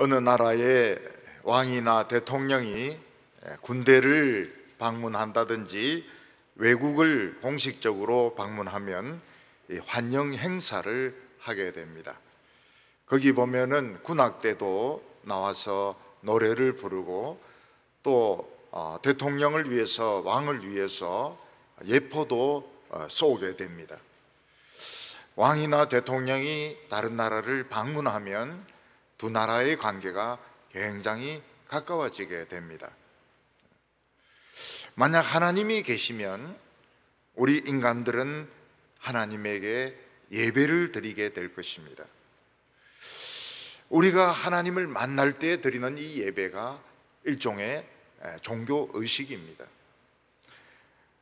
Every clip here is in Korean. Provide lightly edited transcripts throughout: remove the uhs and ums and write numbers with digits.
어느 나라의 왕이나 대통령이 군대를 방문한다든지 외국을 공식적으로 방문하면 환영 행사를 하게 됩니다. 거기 보면은 군악대도 나와서 노래를 부르고 또 대통령을 위해서, 왕을 위해서 예포도 쏘게 됩니다. 왕이나 대통령이 다른 나라를 방문하면 두 나라의 관계가 굉장히 가까워지게 됩니다. 만약 하나님이 계시면 우리 인간들은 하나님에게 예배를 드리게 될 것입니다. 우리가 하나님을 만날 때 드리는 이 예배가 일종의 종교 의식입니다.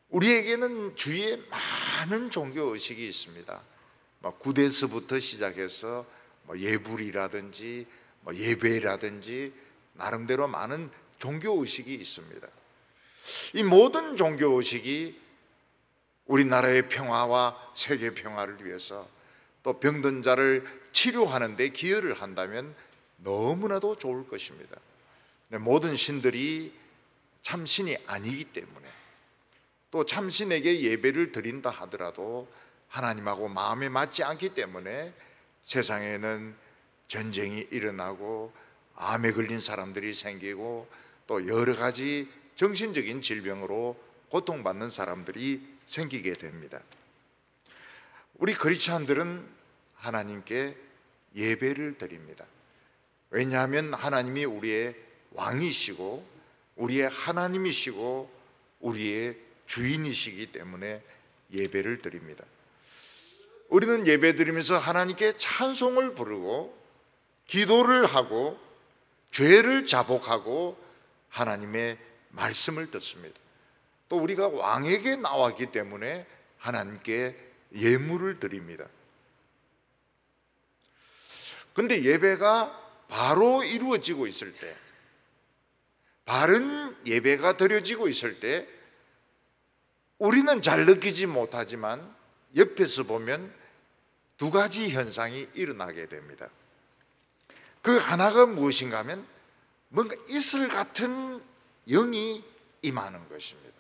우리에게는 주위에 많은 종교 의식이 있습니다. 구데스부터 시작해서 예불이라든지 예배라든지 나름대로 많은 종교 의식이 있습니다. 이 모든 종교 의식이 우리나라의 평화와 세계 평화를 위해서 또 병든 자를 치료하는 데 기여를 한다면 너무나도 좋을 것입니다. 모든 신들이 참신이 아니기 때문에, 또 참신에게 예배를 드린다 하더라도 하나님하고 마음에 맞지 않기 때문에 세상에는 전쟁이 일어나고 암에 걸린 사람들이 생기고 또 여러 가지 정신적인 질병으로 고통받는 사람들이 생기게 됩니다. 우리 크리스찬들은 하나님께 예배를 드립니다. 왜냐하면 하나님이 우리의 왕이시고 우리의 하나님이시고 우리의 주인이시기 때문에 예배를 드립니다. 우리는 예배 드리면서 하나님께 찬송을 부르고 기도를 하고 죄를 자복하고 하나님의 말씀을 듣습니다. 또 우리가 왕에게 나왔기 때문에 하나님께 예물을 드립니다. 그런데 예배가 바로 이루어지고 있을 때, 바른 예배가 드려지고 있을 때 우리는 잘 느끼지 못하지만 옆에서 보면 두 가지 현상이 일어나게 됩니다. 그 하나가 무엇인가 하면 뭔가 이슬 같은 영이 임하는 것입니다.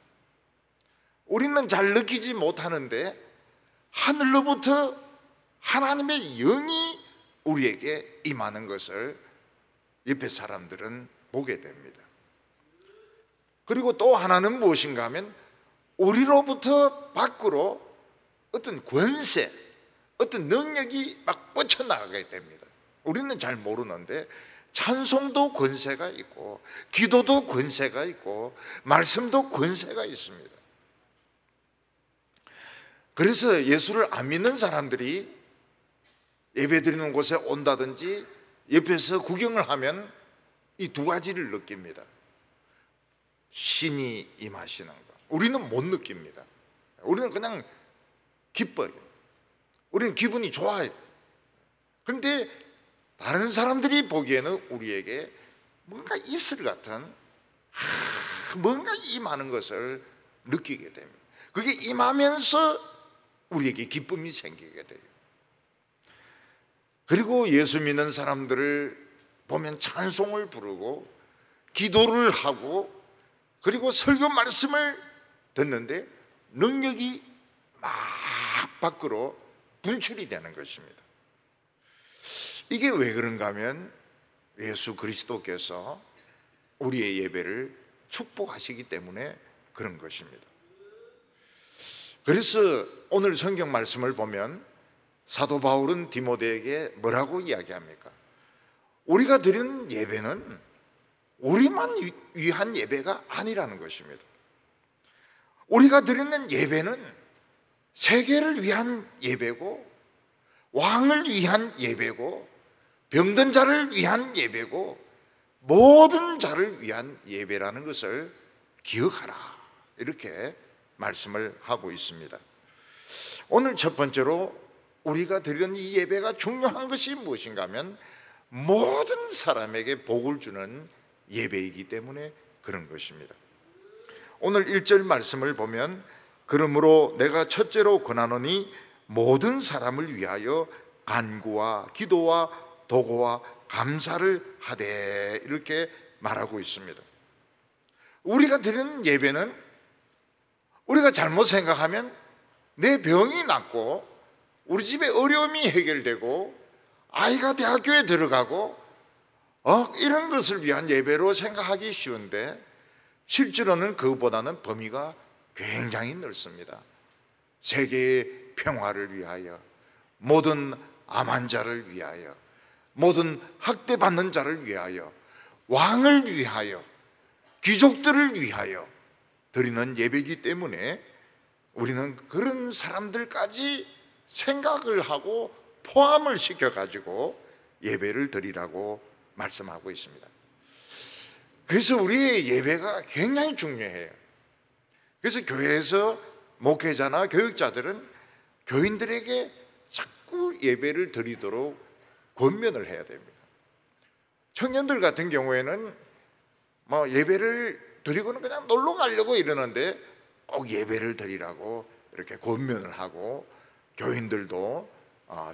우리는 잘 느끼지 못하는데 하늘로부터 하나님의 영이 우리에게 임하는 것을 옆에 사람들은 보게 됩니다. 그리고 또 하나는 무엇인가 하면 우리로부터 밖으로 어떤 권세, 어떤 능력이 막 뻗쳐나가게 됩니다. 우리는 잘 모르는데 찬송도 권세가 있고 기도도 권세가 있고 말씀도 권세가 있습니다. 그래서 예수를 안 믿는 사람들이 예배드리는 곳에 온다든지 옆에서 구경을 하면 이 두 가지를 느낍니다. 신이 임하시는 것, 우리는 못 느낍니다. 우리는 그냥 기뻐요. 우리는 기분이 좋아요. 그런데 다른 사람들이 보기에는 우리에게 뭔가 이슬 같은 뭔가 임하는 것을 느끼게 됩니다. 그게 임하면서 우리에게 기쁨이 생기게 돼요. 그리고 예수 믿는 사람들을 보면 찬송을 부르고 기도를 하고 그리고 설교 말씀을 듣는데 능력이 막 밖으로 분출이 되는 것입니다. 이게 왜 그런가 하면 예수 그리스도께서 우리의 예배를 축복하시기 때문에 그런 것입니다. 그래서 오늘 성경 말씀을 보면 사도 바울은 디모데에게 뭐라고 이야기합니까? 우리가 드리는 예배는 우리만 위한 예배가 아니라는 것입니다. 우리가 드리는 예배는 세계를 위한 예배고 왕을 위한 예배고 병든 자를 위한 예배고 모든 자를 위한 예배라는 것을 기억하라, 이렇게 말씀을 하고 있습니다. 오늘 첫 번째로 우리가 드리는 이 예배가 중요한 것이 무엇인가 하면 모든 사람에게 복을 주는 예배이기 때문에 그런 것입니다. 오늘 1절 말씀을 보면 그러므로 내가 첫째로 권하노니 모든 사람을 위하여 간구와 기도와 도고와 감사를 하되 이렇게 말하고 있습니다. 우리가 드리는 예배는 우리가 잘못 생각하면 내 병이 낫고 우리 집에 어려움이 해결되고 아이가 대학교에 들어가고 이런 것을 위한 예배로 생각하기 쉬운데 실제로는 그것보다는 범위가 굉장히 넓습니다. 세계의 평화를 위하여, 모든 암 환자를 위하여, 모든 학대받는 자를 위하여, 왕을 위하여, 귀족들을 위하여 드리는 예배이기 때문에 우리는 그런 사람들까지 생각을 하고 포함을 시켜가지고 예배를 드리라고 말씀하고 있습니다. 그래서 우리의 예배가 굉장히 중요해요. 그래서 교회에서 목회자나 교육자들은 교인들에게 자꾸 예배를 드리도록 권면을 해야 됩니다. 청년들 같은 경우에는 예배를 드리고는 그냥 놀러 가려고 이러는데 꼭 예배를 드리라고 이렇게 권면을 하고, 교인들도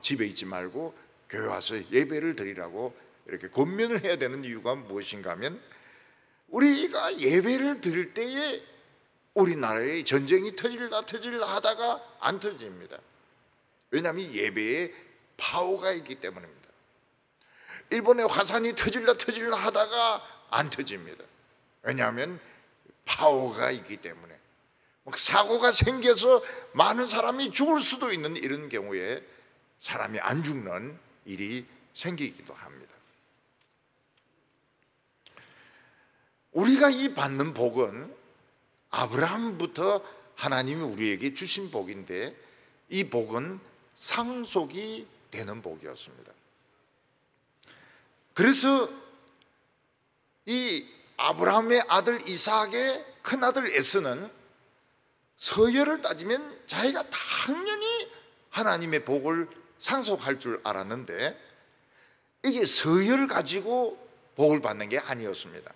집에 있지 말고 교회 와서 예배를 드리라고 이렇게 권면을 해야 되는 이유가 무엇인가 하면, 우리가 예배를 드릴 때에 우리나라에 전쟁이 터질라 하다가 안 터집니다. 왜냐하면 예배에 파워가 있기 때문입니다. 일본에 화산이 터질라 하다가 안 터집니다. 왜냐하면 파워가 있기 때문에. 사고가 생겨서 많은 사람이 죽을 수도 있는 이런 경우에 사람이 안 죽는 일이 생기기도 합니다. 우리가 이 받는 복은 아브라함부터 하나님이 우리에게 주신 복인데, 이 복은 상속이 되는 복이었습니다. 그래서 이 아브라함의 아들 이삭의 큰아들 에서는 서열을 따지면 자기가 당연히 하나님의 복을 상속할 줄 알았는데, 이게 서열을 가지고 복을 받는 게 아니었습니다.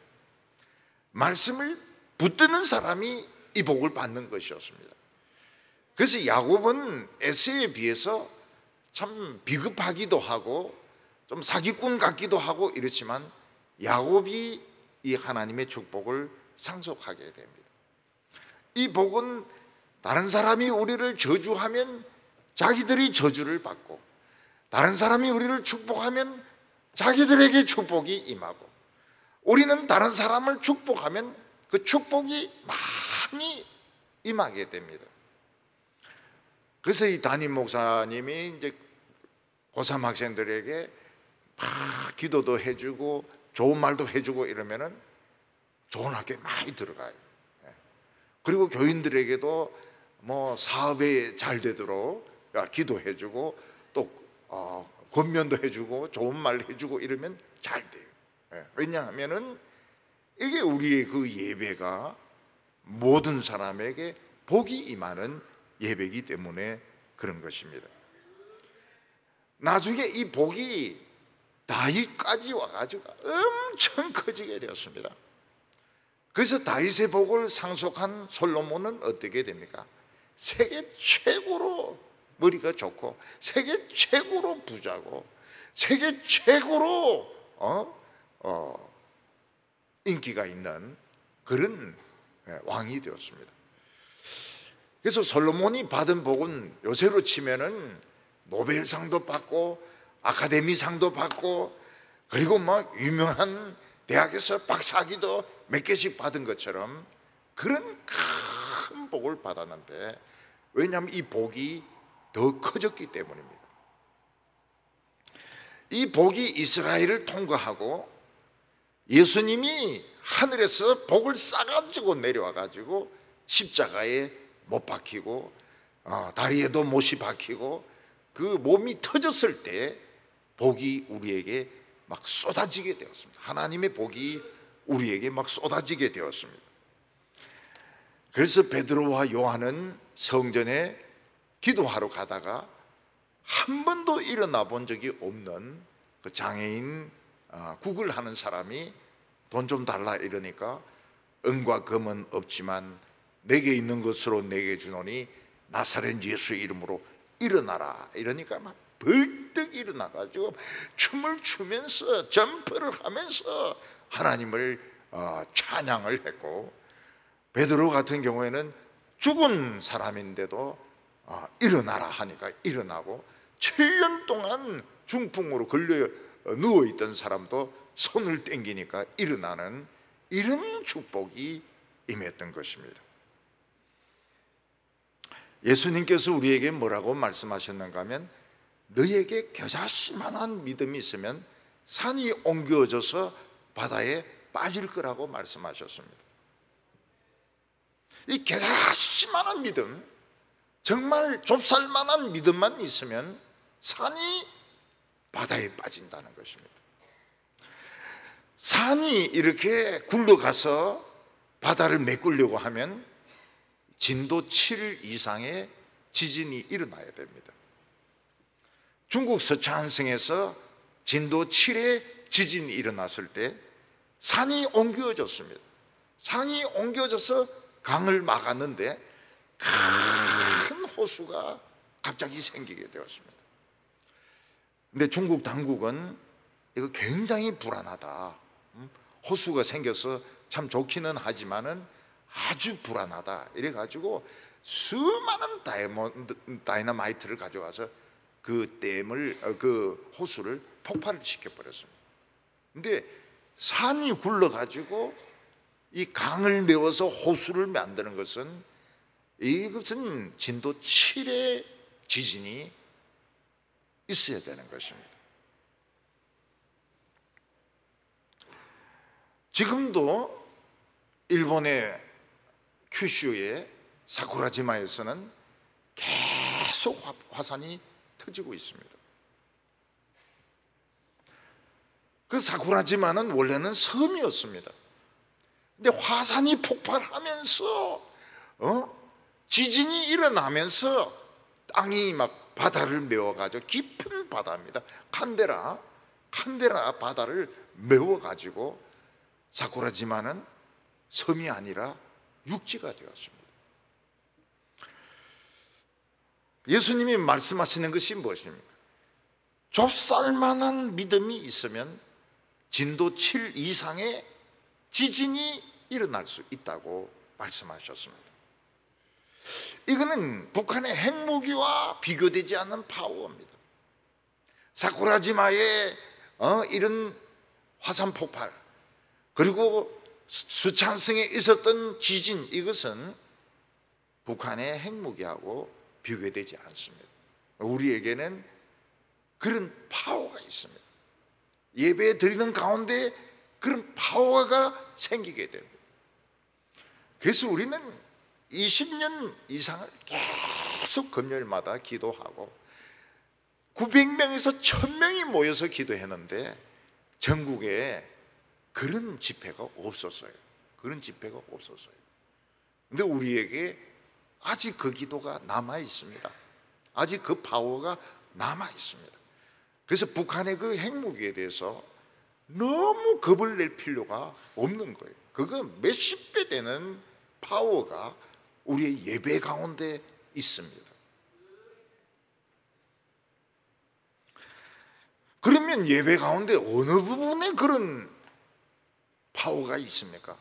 말씀을 붙드는 사람이 이 복을 받는 것이었습니다. 그래서 야곱은 에서에 비해서 참 비겁하기도 하고 좀 사기꾼 같기도 하고 이렇지만, 야곱이 이 하나님의 축복을 상속하게 됩니다. 이 복은 다른 사람이 우리를 저주하면 자기들이 저주를 받고, 다른 사람이 우리를 축복하면 자기들에게 축복이 임하고, 우리는 다른 사람을 축복하면 그 축복이 많이 임하게 됩니다. 그래서 이 담임 목사님이 이제 고3 학생들에게 막 기도도 해주고 좋은 말도 해주고 이러면은 좋은 학교에 많이 들어가요. 그리고 교인들에게도 사업에 잘 되도록 기도해주고 또 권면도 해주고 좋은 말 해주고 이러면 잘 돼요. 왜냐하면은 이게 우리의 그 예배가 모든 사람에게 복이 임하는 예배이기 때문에 그런 것입니다. 나중에 이 복이 다윗까지 와가지고 엄청 커지게 되었습니다. 그래서 다윗의 복을 상속한 솔로몬은 어떻게 됩니까? 세계 최고로 머리가 좋고, 세계 최고로 부자고, 세계 최고로 인기가 있는 그런 왕이 되었습니다. 그래서 솔로몬이 받은 복은 요새로 치면은 노벨상도 받고 아카데미상도 받고, 그리고 유명한 대학에서 박사학위도 몇 개씩 받은 것처럼 그런 큰 복을 받았는데, 왜냐하면 이 복이 더 커졌기 때문입니다. 이 복이 이스라엘을 통과하고 예수님이 하늘에서 복을 싸가지고 내려와가지고 십자가에 못 박히고 다리에도 못이 박히고 그 몸이 터졌을 때 복이 우리에게 막 쏟아지게 되었습니다. 하나님의 복이 우리에게 막 쏟아지게 되었습니다. 그래서 베드로와 요한은 성전에 기도하러 가다가 한 번도 일어나 본 적이 없는 그 장애인 국을 하는 사람이 돈 좀 달라 이러니까, 은과 금은 없지만 내게 있는 것으로 내게 주노니 나사렛 예수의 이름으로 일어나라 이러니까 막 벌떡 벌떡 일어나가지고 춤을 추면서 점프를 하면서 하나님을 찬양을 했고, 베드로 같은 경우에는 죽은 사람인데도 일어나라 하니까 일어나고, 7년 동안 중풍으로 걸려 누워있던 사람도 손을 땡기니까 일어나는 이런 축복이 임했던 것입니다. 예수님께서 우리에게 뭐라고 말씀하셨는가 하면, 너에게 겨자씨만한 믿음이 있으면 산이 옮겨져서 바다에 빠질 거라고 말씀하셨습니다. 이 겨자씨만한 믿음, 정말 좁쌀만한 믿음만 있으면 산이 바다에 빠진다는 것입니다. 산이 이렇게 굴러가서 바다를 메꾸려고 하면 진도 7 이상의 지진이 일어나야 됩니다. 중국 서창성에서 진도 7의 지진이 일어났을 때 산이 옮겨졌습니다. 산이 옮겨져서 강을 막았는데 큰 호수가 갑자기 생기게 되었습니다. 근데 중국 당국은 이거 굉장히 불안하다, 호수가 생겨서 참 좋기는 하지만은 아주 불안하다, 이래가지고 수많은 다이너마이트를 가져와서 그 댐을, 그 호수를 폭발을 시켜버렸습니다. 근데 산이 굴러가지고 이 강을 메워서 호수를 만드는 것은, 이것은 진도 7의 지진이 있어야 되는 것입니다. 지금도 일본의 큐슈의 사쿠라지마에서는 계속 화산이 터지고 있습니다. 그 사쿠라지마는 원래는 섬이었습니다. 근데 화산이 폭발하면서 지진이 일어나면서 땅이 막 바다를 메워가지고, 깊은 바다입니다. 칸데라 바다를 메워가지고 사쿠라지마는 섬이 아니라 육지가 되었습니다. 예수님이 말씀하시는 것이 무엇입니까? 좁쌀만한 믿음이 있으면 진도 7 이상의 지진이 일어날 수 있다고 말씀하셨습니다. 이거는 북한의 핵무기와 비교되지 않는 파워입니다. 사쿠라지마의 이런 화산 폭발, 그리고 수찬성에 있었던 지진, 이것은 북한의 핵무기하고 비교되지 않습니다. 우리에게는 그런 파워가 있습니다. 예배 드리는 가운데 그런 파워가 생기게 됩니다. 그래서 우리는 20년 이상을 계속 금요일마다 기도하고 900명에서 1000명이 모여서 기도했는데 전국에 그런 집회가 없었어요. 그런 집회가 없었어요. 근데 우리에게 아직 그 기도가 남아 있습니다. 아직 그 파워가 남아 있습니다. 그래서 북한의 그 핵무기에 대해서 너무 겁을 낼 필요가 없는 거예요. 그거 몇십 배 되는 파워가 우리의 예배 가운데 있습니다. 그러면 예배 가운데 어느 부분에 그런 파워가 있습니까?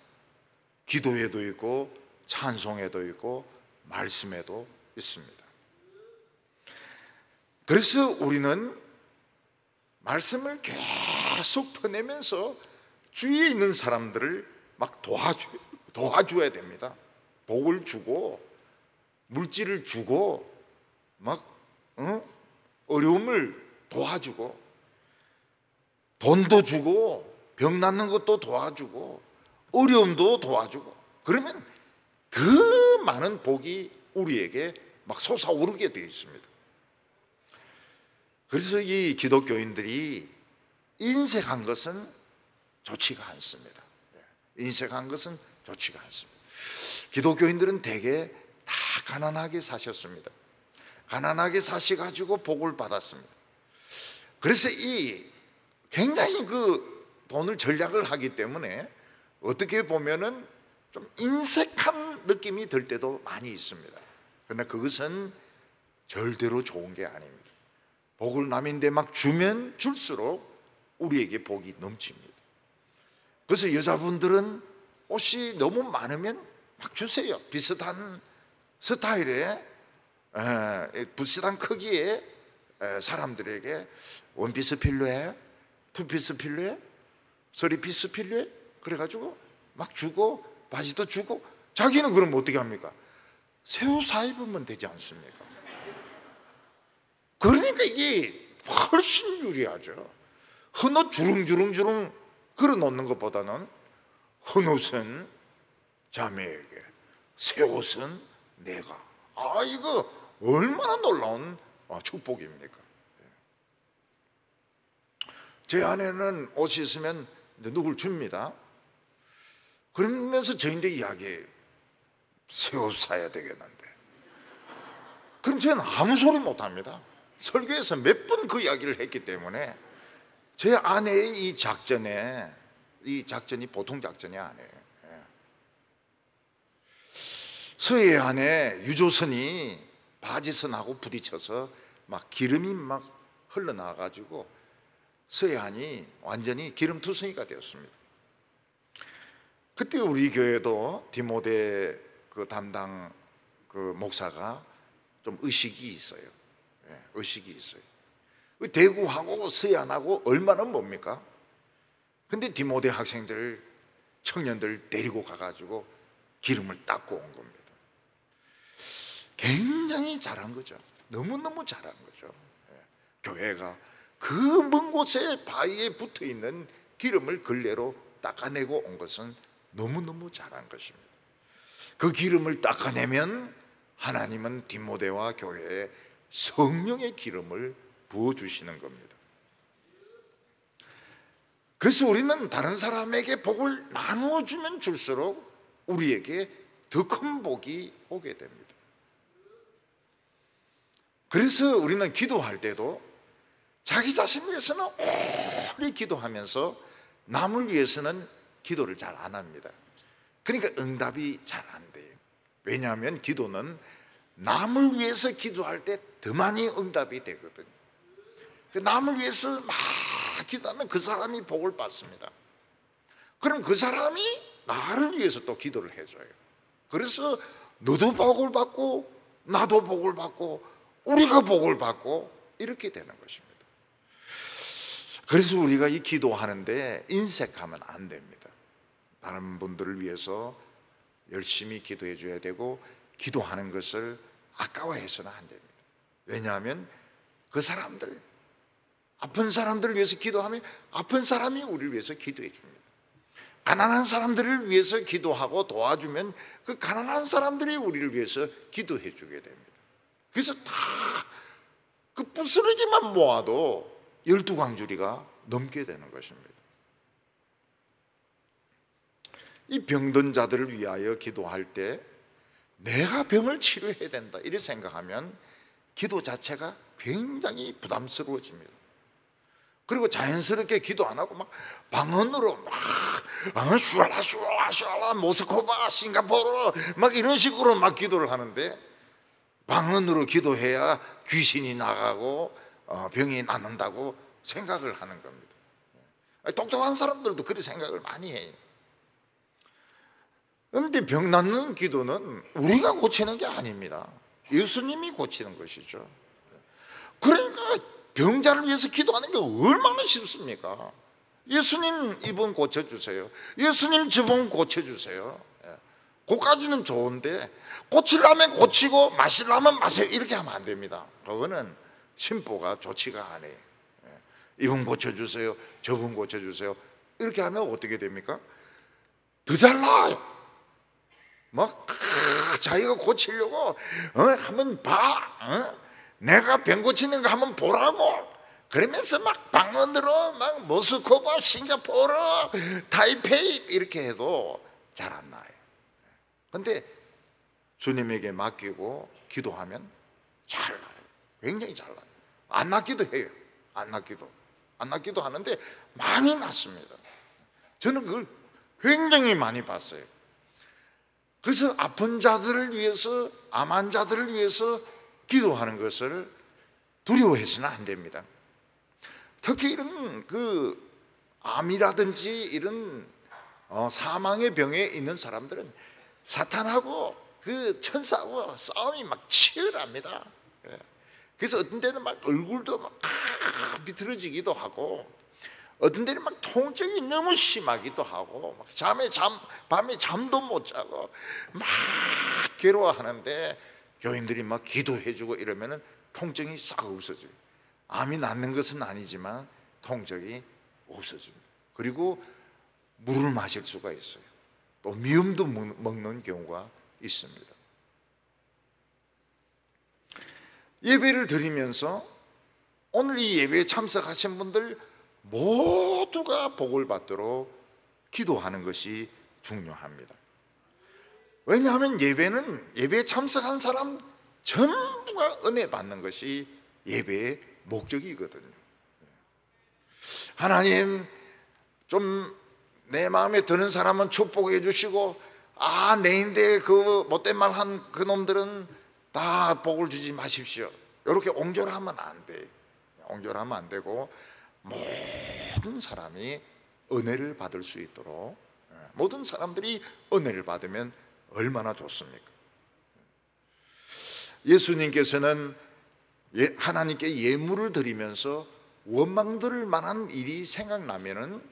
기도에도 있고 찬송에도 있고 말씀에도 있습니다. 그래서 우리는 말씀을 계속 퍼내면서 주위에 있는 사람들을 막 도와줘야 됩니다. 복을 주고 물질을 주고 막 어려움을 도와주고 돈도 주고 병 낫는 것도 도와주고 어려움도 도와주고, 그러면 더 많은 복이 우리에게 막 솟아오르게 되어 있습니다. 그래서 이 기독교인들이 인색한 것은 좋지가 않습니다. 인색한 것은 좋지가 않습니다. 기독교인들은 대개 다 가난하게 사셨습니다. 가난하게 사셔가지고 복을 받았습니다. 그래서 이 굉장히 그 돈을 전략을 하기 때문에 어떻게 보면은 좀 인색한 느낌이 들 때도 많이 있습니다. 그러나 그것은 절대로 좋은 게 아닙니다. 복을 남인데 막 주면 줄수록 우리에게 복이 넘칩니다. 그래서 여자분들은 옷이 너무 많으면 막 주세요. 비슷한 스타일의 비슷한 크기의 사람들에게 원피스 필요해? 투피스 필요해? 쓰리피스 필요해? 그래가지고 막 주고 바지도 주고, 자기는 그럼 어떻게 합니까? 새 옷 사 입으면 되지 않습니까? 그러니까 이게 훨씬 유리하죠. 헌옷 주릉주릉 걸어 놓는 것보다는 헌옷은 자매에게, 새 옷은 내가. 이거 얼마나 놀라운 축복입니까? 제 아내는 옷이 있으면 누굴 줍니다. 그러면서 저희한테 이야기해요. 새 옷 사야 되겠는데. 그럼 저는 아무 소리 못합니다. 설교에서 몇 번 그 이야기를 했기 때문에 제 아내의 이 작전이 보통 작전이 아니에요. 서해안에 유조선이 바지선하고 부딪혀서 막 기름이 막 흘러나와가지고 서해안이 완전히 기름투성이가 되었습니다. 그때 우리 교회도 디모데 그 담당 그 목사가 좀 의식이 있어요. 의식이 있어요. 대구하고 서해안하고 얼마나 멉니까? 근데 디모데 학생들, 청년들 데리고 가가지고 기름을 닦고 온 겁니다. 굉장히 잘한 거죠. 너무너무 잘한 거죠. 교회가 그 먼 곳에 바위에 붙어있는 기름을 걸레로 닦아내고 온 것은 너무너무 잘한 것입니다. 그 기름을 닦아내면 하나님은 디모데와 교회에 성령의 기름을 부어주시는 겁니다. 그래서 우리는 다른 사람에게 복을 나누어 주면 줄수록 우리에게 더 큰 복이 오게 됩니다. 그래서 우리는 기도할 때도 자기 자신을 위해서는 오래 기도하면서 남을 위해서는 기도를 잘 안 합니다. 그러니까 응답이 잘 안 돼요. 왜냐하면 기도는 남을 위해서 기도할 때 더 많이 응답이 되거든요. 남을 위해서 막 기도하면 그 사람이 복을 받습니다. 그럼 그 사람이 나를 위해서 또 기도를 해줘요. 그래서 너도 복을 받고 나도 복을 받고 우리가 복을 받고 이렇게 되는 것입니다. 그래서 우리가 이 기도하는데 인색하면 안 됩니다. 다른 분들을 위해서 열심히 기도해 줘야 되고, 기도하는 것을 아까워해서는 안 됩니다. 왜냐하면 그 사람들, 아픈 사람들을 위해서 기도하면 아픈 사람이 우리를 위해서 기도해 줍니다. 가난한 사람들을 위해서 기도하고 도와주면 그 가난한 사람들이 우리를 위해서 기도해 주게 됩니다. 그래서 다 그 부스러기만 모아도 12광주리가 넘게 되는 것입니다. 이 병든 자들을 위하여 기도할 때 내가 병을 치료해야 된다 이렇게 생각하면 기도 자체가 굉장히 부담스러워집니다. 그리고 자연스럽게 기도 안 하고 막 방언으로 막 슈알라 모스크바 싱가포르 막 이런 식으로 막 기도를 하는데, 방언으로 기도해야 귀신이 나가고 병이 낫는다고 생각을 하는 겁니다. 똑똑한 사람들도 그렇게 생각을 많이 해요. 그런데 병 낫는 기도는 우리가 고치는 게 아닙니다. 예수님이 고치는 것이죠. 그러니까 병자를 위해서 기도하는 게 얼마나 쉽습니까? 예수님 이분 고쳐주세요. 예수님 저분 고쳐주세요. 그까지는 좋은데 고치려면 고치고 마시려면 마세요 이렇게 하면 안 됩니다. 그거는 심보가 좋지가 않아요. 이분 고쳐주세요, 저분 고쳐주세요 이렇게 하면 어떻게 됩니까? 더 잘나요. 막 자기가 고치려고 한번 봐, 내가 병 고치는 거 한번 보라고 그러면서 막 방언으로 막 모스크바, 싱가포르, 타이페이 이렇게 해도 잘 안 나요. 근데 주님에게 맡기고 기도하면 잘 나요. 굉장히 잘 나요. 안 낫기도 해요. 안 낫기도 하는데 많이 낫습니다. 저는 그걸 굉장히 많이 봤어요. 그래서 아픈 자들을 위해서, 암 환자들을 위해서 기도하는 것을 두려워해서는 안 됩니다. 특히 이런 암이라든지 이런 사망의 병에 있는 사람들은 사탄하고 천사하고 싸움이 막 치열합니다. 그래서 어떤 때는 막 얼굴도 막 비틀어지기도 하고, 어떤 때는 막 통증이 너무 심하기도 하고, 막 밤에 잠도 못 자고 막 괴로워하는데, 교인들이 막 기도해주고 이러면은 통증이 싹 없어져요. 암이 낫는 것은 아니지만 통증이 없어집니다. 그리고 물을 마실 수가 있어요. 또 미음도 먹는 경우가 있습니다. 예배를 드리면서 오늘 이 예배에 참석하신 분들 모두가 복을 받도록 기도하는 것이 중요합니다. 왜냐하면 예배에 참석한 사람 전부가 은혜 받는 것이 예배의 목적이거든요. 하나님, 좀 내 마음에 드는 사람은 축복해 주시고, 내인데 못된 말 한 놈들은 다 복을 주지 마십시오. 이렇게 옹졸하면 안 돼. 옹졸하면 안 되고, 모든 사람이 은혜를 받을 수 있도록, 모든 사람들이 은혜를 받으면 얼마나 좋습니까? 예수님께서는 하나님께 예물을 드리면서 원망 들을 만한 일이 생각나면은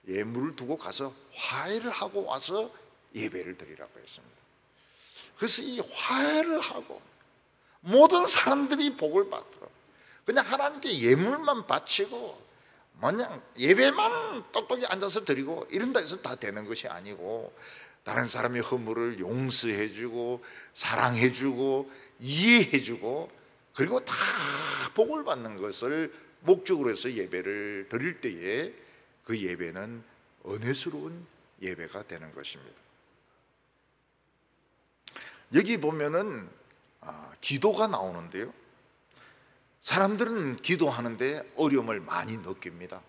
예물을 두고 가서 화해를 하고 와서 예배를 드리라고 했습니다. 그래서 이 화해를 하고 모든 사람들이 복을 받도록, 그냥 하나님께 예물만 바치고 그냥 예배만 똑똑히 앉아서 드리고 이런다 해서 다 되는 것이 아니고, 다른 사람의 허물을 용서해주고 사랑해주고 이해해주고, 그리고 다 복을 받는 것을 목적으로 해서 예배를 드릴 때에 그 예배는 은혜스러운 예배가 되는 것입니다. 여기 보면은 기도가 나오는데요, 사람들은 기도하는데 어려움을 많이 느낍니다.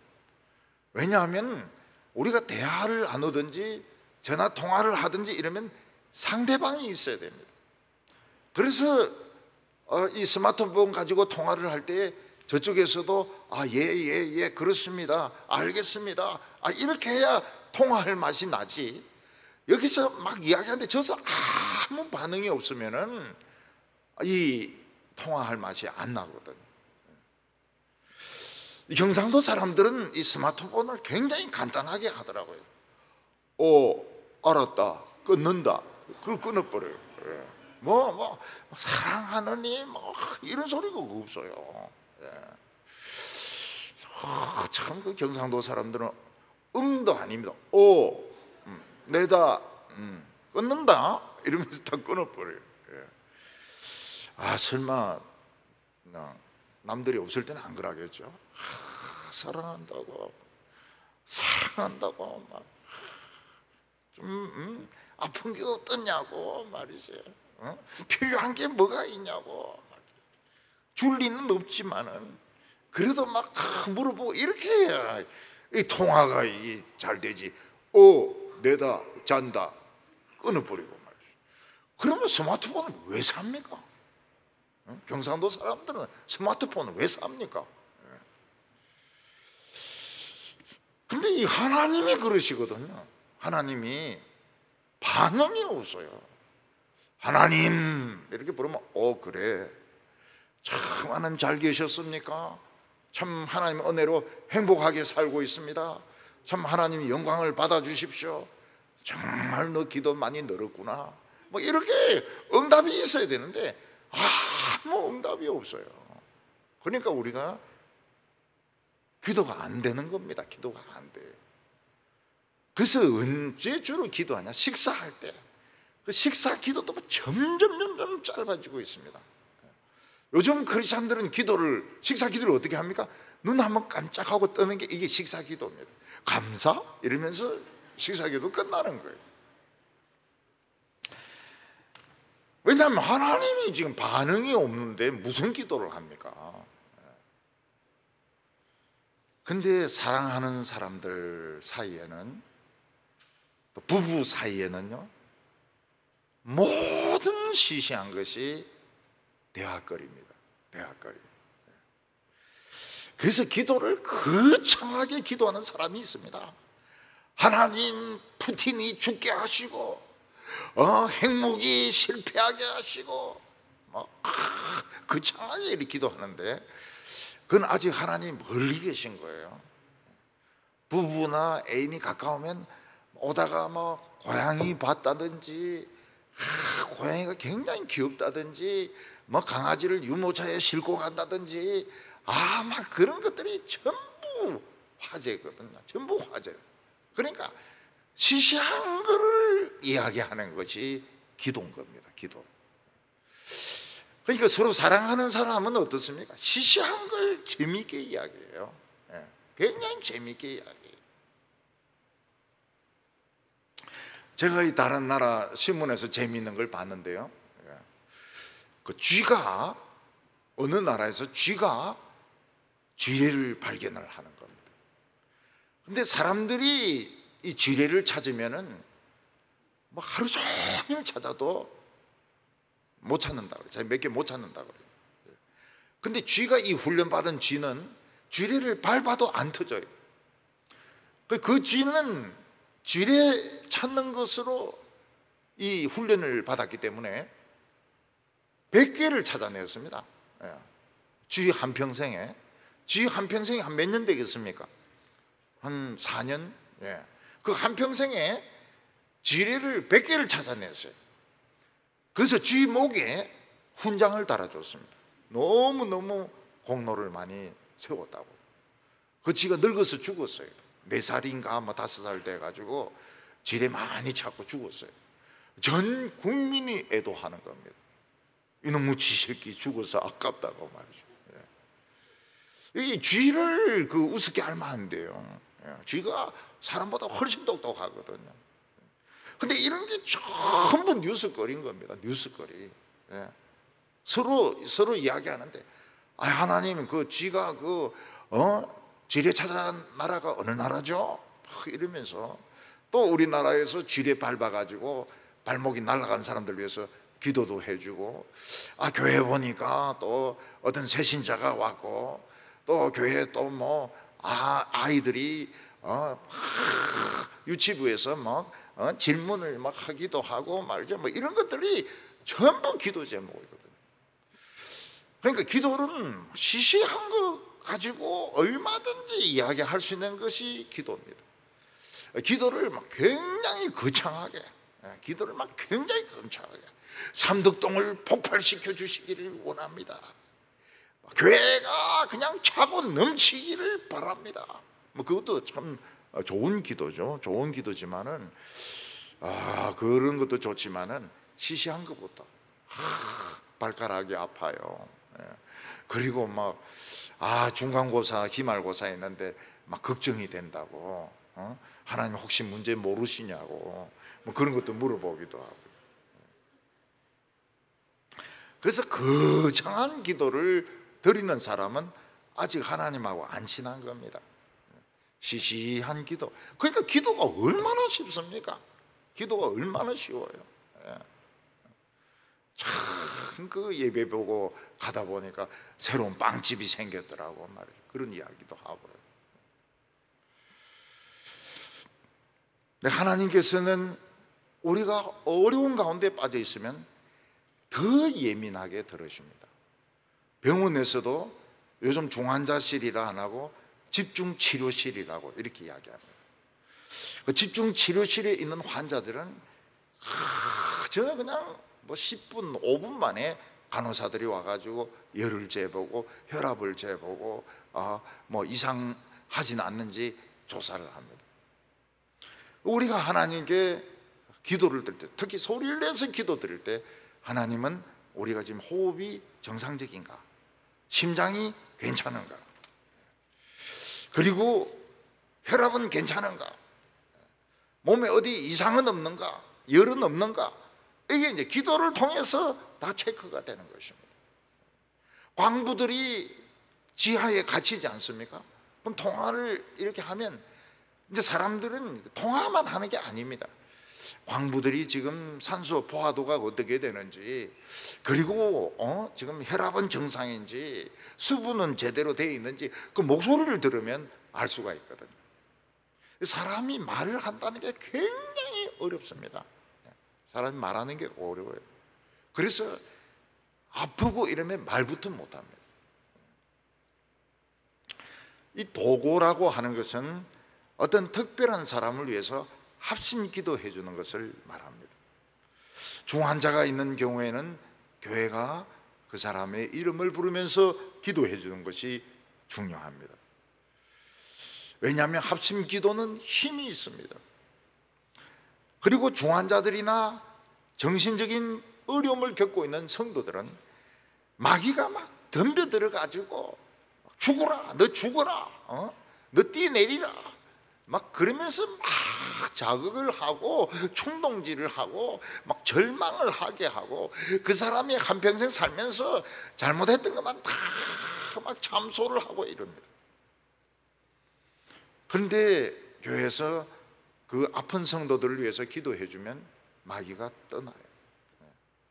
왜냐하면 우리가 대화를 나누든지 전화 통화를 하든지 이러면 상대방이 있어야 됩니다. 그래서 이 스마트폰 가지고 통화를 할 때 저쪽에서도 예, 그렇습니다, 알겠습니다, 이렇게 해야 통화할 맛이 나지, 여기서 막 이야기하는데 저서 아무 반응이 없으면은 이 통화할 맛이 안 나거든요. 경상도 사람들은 이 스마트폰을 굉장히 간단하게 하더라고요. 알았다, 끊는다, 그걸 끊어버려요. 사랑하느니 이런 소리가 없어요. 참 그 경상도 사람들은 응도 아닙니다. 내다, 끊는다 이러면서 다 끊어버려요. 설마 남들이 없을 때는 안 그러겠죠. 사랑한다고 막 좀 아픈 게 어떠냐고 말이지, 필요한 게 뭐가 있냐고, 줄 리는 없지만은 그래도 막 물어보고 이렇게 해야 이 통화가 잘 되지. 내다, 잔다, 끊어버리고 말이지. 그러면 스마트폰을 왜 삽니까? 경상도 사람들은 스마트폰을 왜 삽니까? 근데 이 하나님이 그러시거든요. 하나님이 반응이 없어요. 하나님 이렇게 부르면 그래, 참 하나님 잘 계셨습니까? 참 하나님 은혜로 행복하게 살고 있습니다. 참 하나님이 영광을 받아주십시오. 정말 너 기도 많이 늘었구나, 이렇게 응답이 있어야 되는데 아무 응답이 없어요. 그러니까 우리가 기도가 안 되는 겁니다. 기도가 안 돼요. 그래서 언제 주로 기도하냐? 식사할 때. 그 식사 기도도 점점 짧아지고 있습니다. 요즘 크리스찬들은 식사 기도를 어떻게 합니까? 눈 한번 깜짝하고 뜨는 게 이게 식사 기도입니다. 감사? 이러면서 식사 기도 끝나는 거예요. 왜냐하면 하나님이 지금 반응이 없는데 무슨 기도를 합니까? 근데 사랑하는 사람들 사이에는, 또 부부 사이에는요, 모든 시시한 것이 대화거리입니다. 대화거리. 그래서 기도를 거창하게 기도하는 사람이 있습니다. 하나님, 푸틴이 죽게 하시고 핵무기 실패하게 하시고 거창하게 이렇게 기도하는데, 그건 아직 하나님 멀리 계신 거예요. 부부나 애인이 가까우면 오다가 고양이 봤다든지, 고양이가 굉장히 귀엽다든지, 강아지를 유모차에 싣고 간다든지, 막 그런 것들이 전부 화제거든요. 전부 화제. 그러니까 시시한 거를 이야기하는 것이 기도인 겁니다. 기도. 그러니까 서로 사랑하는 사람은 어떻습니까? 시시한 걸 재미있게 이야기해요. 굉장히 재미있게 이야기해요. 제가 이 다른 나라 신문에서 재미있는 걸 봤는데요, 그 쥐가, 어느 나라에서 쥐가 쥐레를 발견을 하는 겁니다. 근데 사람들이 이 쥐레를 찾으면은 하루 종일 찾아도 못 찾는다 그래요. 몇 개 못 찾는다 그래요. 근데 쥐가, 이 훈련받은 쥐는 쥐레를 밟아도 안 터져요. 그 쥐는 쥐레 찾는 것으로 이 훈련을 받았기 때문에 100개를 찾아냈습니다. 쥐 한평생에. 쥐 한평생에 한 몇 년 되겠습니까? 한 4년? 그 한평생에 쥐레를 100개를 찾아냈어요. 그래서 쥐 목에 훈장을 달아줬습니다. 너무너무 공로를 많이 세웠다고. 그 쥐가 늙어서 죽었어요. 4살인가 5살 돼가지고 쥐레 많이 찾고 죽었어요. 전 국민이 애도하는 겁니다. 이놈의 쥐새끼 죽어서 아깝다고 말이죠. 이 쥐를 우습게 하면 안 돼요. 쥐가 사람보다 훨씬 똑똑하거든요. 근데 이런 게 전부 뉴스거리인 겁니다. 뉴스거리. 서로 이야기하는데, 하나님, 그 쥐가 쥐레 찾아난 나라가 어느 나라죠? 이러면서 또 우리나라에서 쥐레 밟아가지고 발목이 날아간 사람들 위해서 기도도 해주고, 교회 보니까 또 어떤 새신자가 왔고, 또 교회에 또 아이들이 유치부에서 질문을 하기도 하고 말이죠. 이런 것들이 전부 기도 제목이거든요. 그러니까 기도는 시시한 거 가지고 얼마든지 이야기할 수 있는 것이 기도입니다. 기도를 굉장히 거창하게, 기도를 굉장히 거창하게, 삼덕동을 폭발시켜 주시기를 원합니다. 교회가 그냥 차고 넘치기를 바랍니다. 그것도 참 좋은 기도죠. 좋은 기도지만은, 그런 것도 좋지만은 시시한 것부터 발가락이 아파요. 그리고 중간고사, 기말고사 했는데 걱정이 된다고, 하나님 혹시 문제 모르시냐고 그런 것도 물어보기도 하고. 그래서 거창한 기도를 드리는 사람은 아직 하나님하고 안 친한 겁니다. 시시한 기도. 그러니까 기도가 얼마나 쉽습니까? 기도가 얼마나 쉬워요. 참 예배 보고 가다 보니까 새로운 빵집이 생겼더라고 말이에요. 그런 이야기도 하고요. 하나님께서는 우리가 어려운 가운데 빠져 있으면 더 예민하게 들으십니다. 병원에서도 요즘 중환자실이라 안 하고 집중치료실이라고 이렇게 이야기합니다. 그 집중치료실에 있는 환자들은 저 그냥 10분, 5분 만에 간호사들이 와가지고 열을 재보고 혈압을 재보고 이상하진 않는지 조사를 합니다. 우리가 하나님께 기도를 드릴 때, 특히 소리를 내서 기도 드릴 때, 하나님은 우리가 지금 호흡이 정상적인가, 심장이 괜찮은가, 그리고 혈압은 괜찮은가, 몸에 어디 이상은 없는가, 열은 없는가, 이게 이제 기도를 통해서 다 체크가 되는 것입니다. 광부들이 지하에 갇히지 않습니까? 그럼 통화를 이렇게 하면 이제 사람들은 통화만 하는 게 아닙니다. 광부들이 지금 산소 포화도가 어떻게 되는지, 그리고 지금 혈압은 정상인지, 수분은 제대로 되어 있는지 그 목소리를 들으면 알 수가 있거든요. 사람이 말을 한다는 게 굉장히 어렵습니다. 사람이 말하는 게 어려워요. 그래서 아프고 이러면 말부터 못합니다. 이 도고라고 하는 것은 어떤 특별한 사람을 위해서 합심 기도해 주는 것을 말합니다. 중환자가 있는 경우에는 교회가 그 사람의 이름을 부르면서 기도해 주는 것이 중요합니다. 왜냐하면 합심 기도는 힘이 있습니다. 그리고 중환자들이나 정신적인 어려움을 겪고 있는 성도들은 마귀가 막 덤벼들어 가지고 죽어라, 너 죽어라, 너 뛰내리라 막 그러면서 막 자극을 하고 충동질을 하고 막 절망을 하게 하고, 그 사람이 한평생 살면서 잘못했던 것만 다 막 참소를 하고 이럽니다. 그런데 교회에서 그 아픈 성도들을 위해서 기도해 주면 마귀가 떠나요.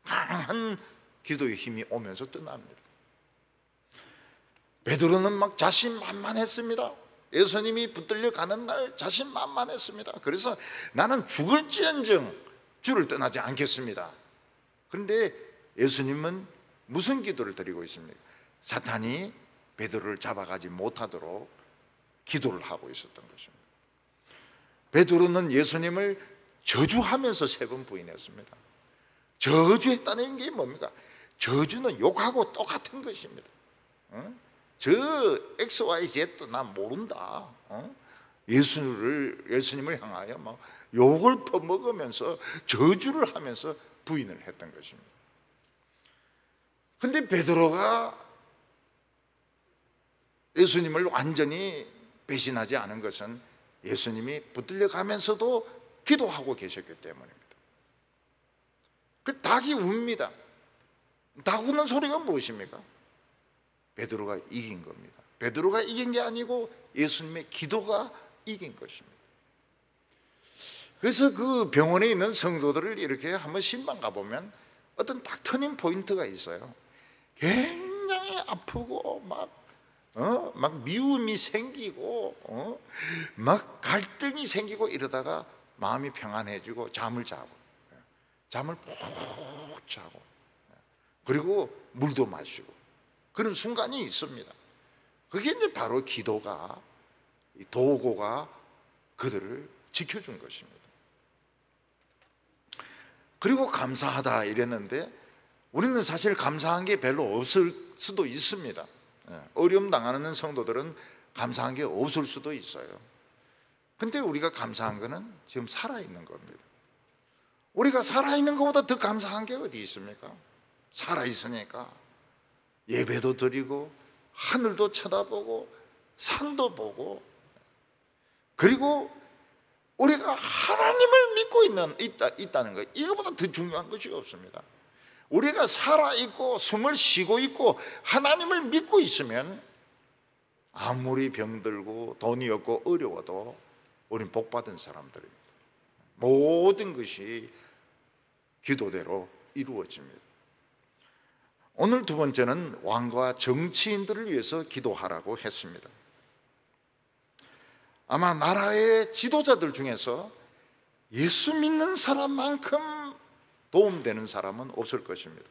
강한 기도의 힘이 오면서 떠납니다. 베드로는 막 자신만만했습니다. 예수님이 붙들려 가는 날 자신만만했습니다. 그래서 나는 죽을지언정 주를 떠나지 않겠습니다. 그런데 예수님은 무슨 기도를 드리고 있습니까? 사탄이 베드로를 잡아가지 못하도록 기도를 하고 있었던 것입니다. 베드로는 예수님을 저주하면서 3번 부인했습니다. 저주했다는 게 뭡니까? 저주는 욕하고 똑같은 것입니다. 저 XYZ도 난 모른다. 예수님을 향하여 막 욕을 퍼먹으면서 저주를 하면서 부인을 했던 것입니다. 그런데 베드로가 예수님을 완전히 배신하지 않은 것은 예수님이 붙들려 가면서도 기도하고 계셨기 때문입니다. 그 닭이 웁니다. 닭 우는 소리가 무엇입니까? 베드로가 이긴 겁니다. 베드로가 이긴 게 아니고 예수님의 기도가 이긴 것입니다. 그래서 그 병원에 있는 성도들을 이렇게 한번 신방 가보면 어떤 딱 터닝 포인트가 있어요. 굉장히 아프고 막 미움이 생기고 막 갈등이 생기고 이러다가 마음이 평안해지고 잠을 자고 푹 자고 그리고 물도 마시고 그런 순간이 있습니다. 그게 이제 바로 기도가, 도고가 그들을 지켜준 것입니다. 그리고 감사하다 이랬는데 우리는 사실 감사한 게 별로 없을 수도 있습니다. 어려움 당하는 성도들은 감사한 게 없을 수도 있어요. 근데 우리가 감사한 거는 지금 살아있는 겁니다. 우리가 살아있는 것보다 더 감사한 게 어디 있습니까? 살아있으니까 예배도 드리고 하늘도 쳐다보고 산도 보고, 그리고 우리가 하나님을 믿고 있다는 것, 이거보다 더 중요한 것이 없습니다. 우리가 살아있고 숨을 쉬고 있고 하나님을 믿고 있으면 아무리 병들고 돈이 없고 어려워도 우린 복받은 사람들입니다. 모든 것이 기도대로 이루어집니다. 오늘 2번째는 왕과 정치인들을 위해서 기도하라고 했습니다. 아마 나라의 지도자들 중에서 예수 믿는 사람만큼 도움되는 사람은 없을 것입니다.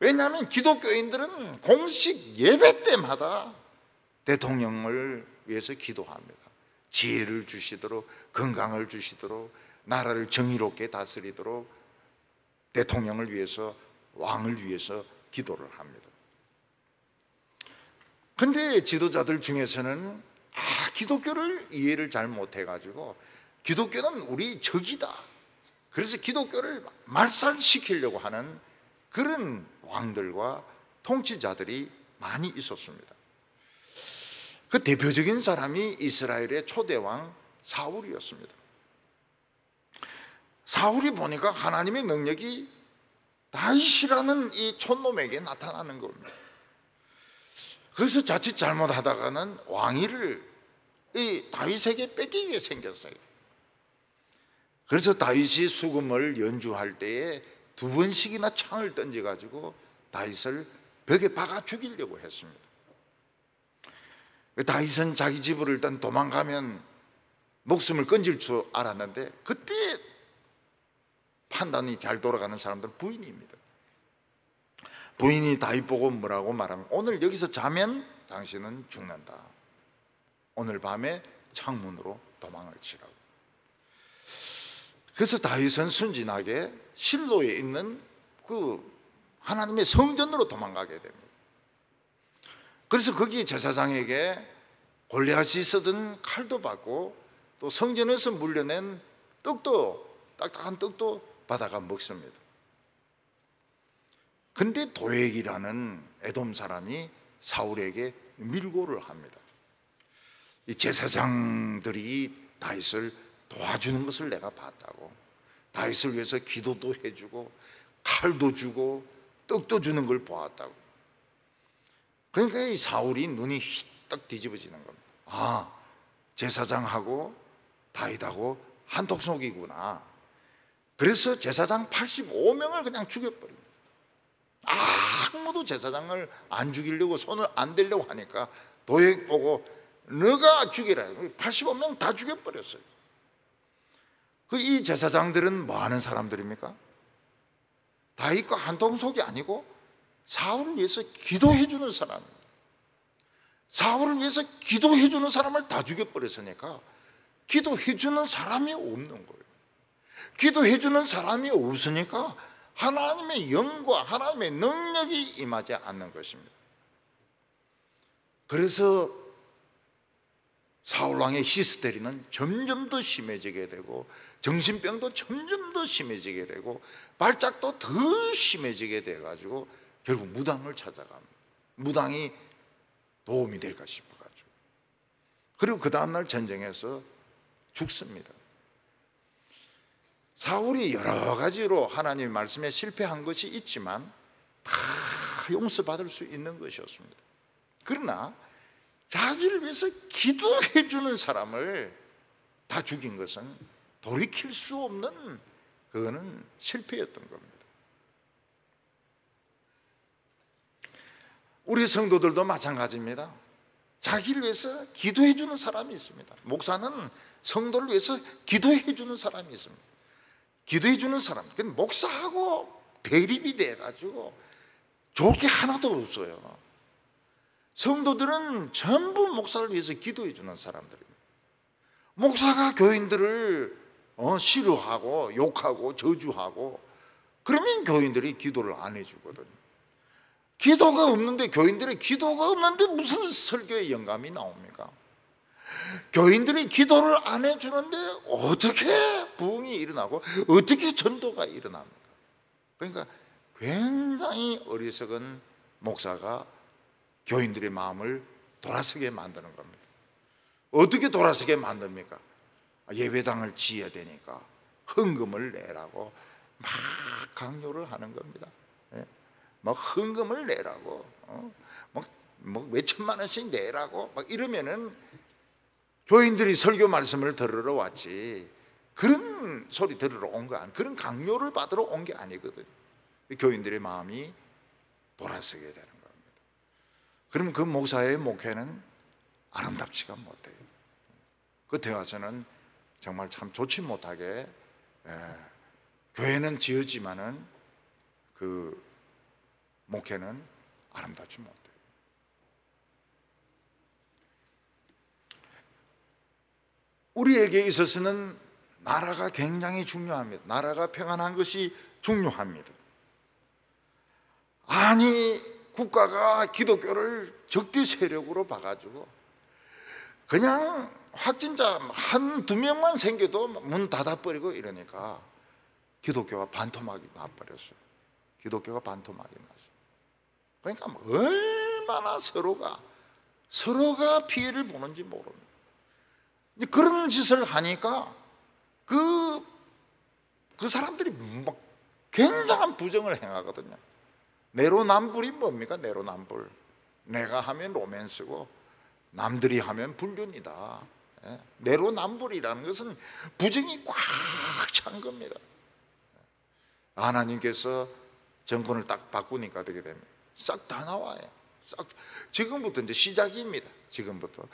왜냐하면 기독교인들은 공식 예배 때마다 대통령을 위해서 기도합니다. 지혜를 주시도록, 건강을 주시도록, 나라를 정의롭게 다스리도록 대통령을 위해서, 왕을 위해서 기도를 합니다. 그런데 지도자들 중에서는 기독교를 이해를 잘 못해가지고 기독교는 우리 적이다, 그래서 기독교를 말살시키려고 하는 그런 왕들과 통치자들이 많이 있었습니다. 그 대표적인 사람이 이스라엘의 초대왕 사울이었습니다. 사울이 보니까 하나님의 능력이 다윗이라는 이 촌놈에게 나타나는 겁니다. 그래서 자칫 잘못하다가는 왕위를 이 다윗에게 뺏기게 생겼어요. 그래서 다윗이 수금을 연주할 때에 2번씩이나 창을 던져가지고 다윗을 벽에 박아 죽이려고 했습니다. 다윗은 자기 집으로 일단 도망가면 목숨을 건질 줄 알았는데, 그때 판단이 잘 돌아가는 사람들은 부인입니다. 부인이 다윗 보고 뭐라고 말하면, 오늘 여기서 자면 당신은 죽는다. 오늘 밤에 창문으로 도망을 치라고. 그래서 다윗은 순진하게 실로에 있는 그 하나님의 성전으로 도망가게 됩니다. 그래서 거기 제사장에게 골리앗이 쓰던 칼도 받고 또 성전에서 물려낸 떡도, 딱딱한 떡도 받아가 먹습니다. 근데 도액이라는 에돔 사람이 사울에게 밀고를 합니다. 이 제사장들이 다윗을 도와주는 것을 내가 봤다고, 다윗을 위해서 기도도 해주고 칼도 주고 떡도 주는 걸 보았다고. 그러니까 이 사울이 눈이 휘떡 뒤집어지는 겁니다. 아, 제사장하고 다윗하고 한통속이구나. 그래서 제사장 85명을 그냥 죽여버립니다. 아무도 제사장을 안 죽이려고 손을 안 대려고 하니까 도액 보고 너가 죽이라, 85명 다 죽여버렸어요. 이 제사장들은 뭐 하는 사람들입니까? 다윗과 한통속이 아니고 사울을 위해서 기도해 주는 사람입니다. 사울을 위해서 기도해 주는 사람을 다 죽여버렸으니까 기도해 주는 사람이 없는 거예요. 기도해 주는 사람이 없으니까 하나님의 영과 하나님의 능력이 임하지 않는 것입니다. 그래서 사울왕의 히스테리는 점점 더 심해지게 되고, 정신병도 점점 더 심해지게 되고, 발작도 더 심해지게 돼가지고 결국 무당을 찾아갑니다. 무당이 도움이 될까 싶어가지고. 그리고 그 다음날 전쟁에서 죽습니다. 사울이 여러 가지로 하나님의 말씀에 실패한 것이 있지만 다 용서받을 수 있는 것이었습니다. 그러나 자기를 위해서 기도해 주는 사람을 다 죽인 것은 돌이킬 수 없는, 그거는 실패였던 겁니다. 우리 성도들도 마찬가지입니다. 자기를 위해서 기도해 주는 사람이 있습니다. 목사는 성도를 위해서 기도해 주는 사람이 있습니다. 기도해 주는 사람, 목사하고 대립이 돼가지고 좋을 게 하나도 없어요. 성도들은 전부 목사를 위해서 기도해 주는 사람들입니다. 목사가 교인들을 싫어하고 욕하고 저주하고 그러면 교인들이 기도를 안 해주거든요. 기도가 없는데, 교인들의 기도가 없는데 무슨 설교의 영감이 나옵니까? 교인들이 기도를 안 해주는데 어떻게 부흥이 일어나고 어떻게 전도가 일어납니까? 그러니까 굉장히 어리석은 목사가 교인들의 마음을 돌아서게 만드는 겁니다. 어떻게 돌아서게 만듭니까? 예배당을 지어야 되니까 헌금을 내라고 막 강요를 하는 겁니다. 막 헌금을 내라고, 막 몇천만 원씩 내라고 막 이러면은 교인들이 설교 말씀을 들으러 왔지, 그런 소리 들으러 온 거 아니에요. 그런 강요를 받으러 온 게 아니거든요. 교인들의 마음이 돌아서게 되는 겁니다. 그럼 그 목사의 목회는 아름답지가 못해요. 끝에 와서는 정말 참 좋지 못하게, 교회는 지었지만은 그 목회는 아름답지 못해요. 우리에게 있어서는 나라가 굉장히 중요합니다. 나라가 평안한 것이 중요합니다. 아니, 국가가 기독교를 적대 세력으로 봐가지고 그냥 확진자 한두 명만 생겨도 문 닫아버리고 이러니까 기독교가 반토막이 나버렸어요. 기독교가 반토막이 났어요. 그러니까 얼마나 서로가 피해를 보는지 모릅니다. 그런 짓을 하니까 그 사람들이 막 굉장한 부정을 행하거든요. 내로남불이 뭡니까? 내로남불. 내가 하면 로맨스고 남들이 하면 불륜이다. 내로남불이라는 것은 부정이 꽉 찬 겁니다. 하나님께서 정권을 딱 바꾸니까 어떻게 됩니까? 싹 다 나와요. 싹. 지금부터 이제 시작입니다. 지금부터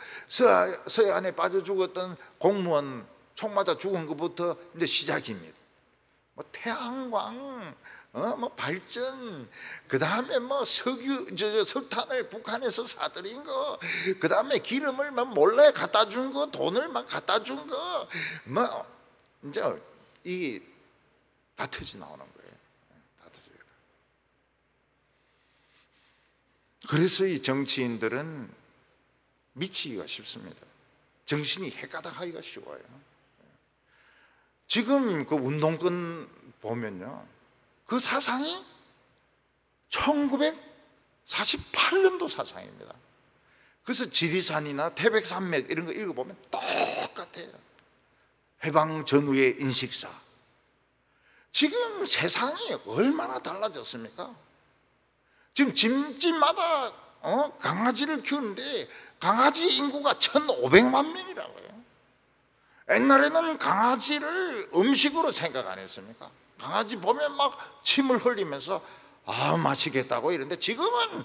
서해안에 빠져 죽었던 공무원 총 맞아 죽은 것부터 이제 시작입니다. 뭐 태양광, 뭐 발전, 그 다음에 뭐 석탄을 북한에서 사들인 거, 그 다음에 기름을 막 몰래 갖다 준 거, 돈을 막 갖다 준 거, 뭐 이제 이 다 터져 나오는 거예요. 다 터져요. 그래서 이 정치인들은 미치기가 쉽습니다. 정신이 헷가닥하기가 쉬워요. 지금 그 운동권 보면요, 그 사상이 1948년도 사상입니다. 그래서 지리산이나 태백산맥 이런 거 읽어보면 똑같아요. 해방 전후의 인식사. 지금 세상이 얼마나 달라졌습니까? 지금 집집마다 강아지를 키우는데 강아지 인구가 1,500만 명이라고요. 옛날에는 강아지를 음식으로 생각 안 했습니까? 강아지 보면 막 침을 흘리면서 아 맛있겠다고 이러는데 지금은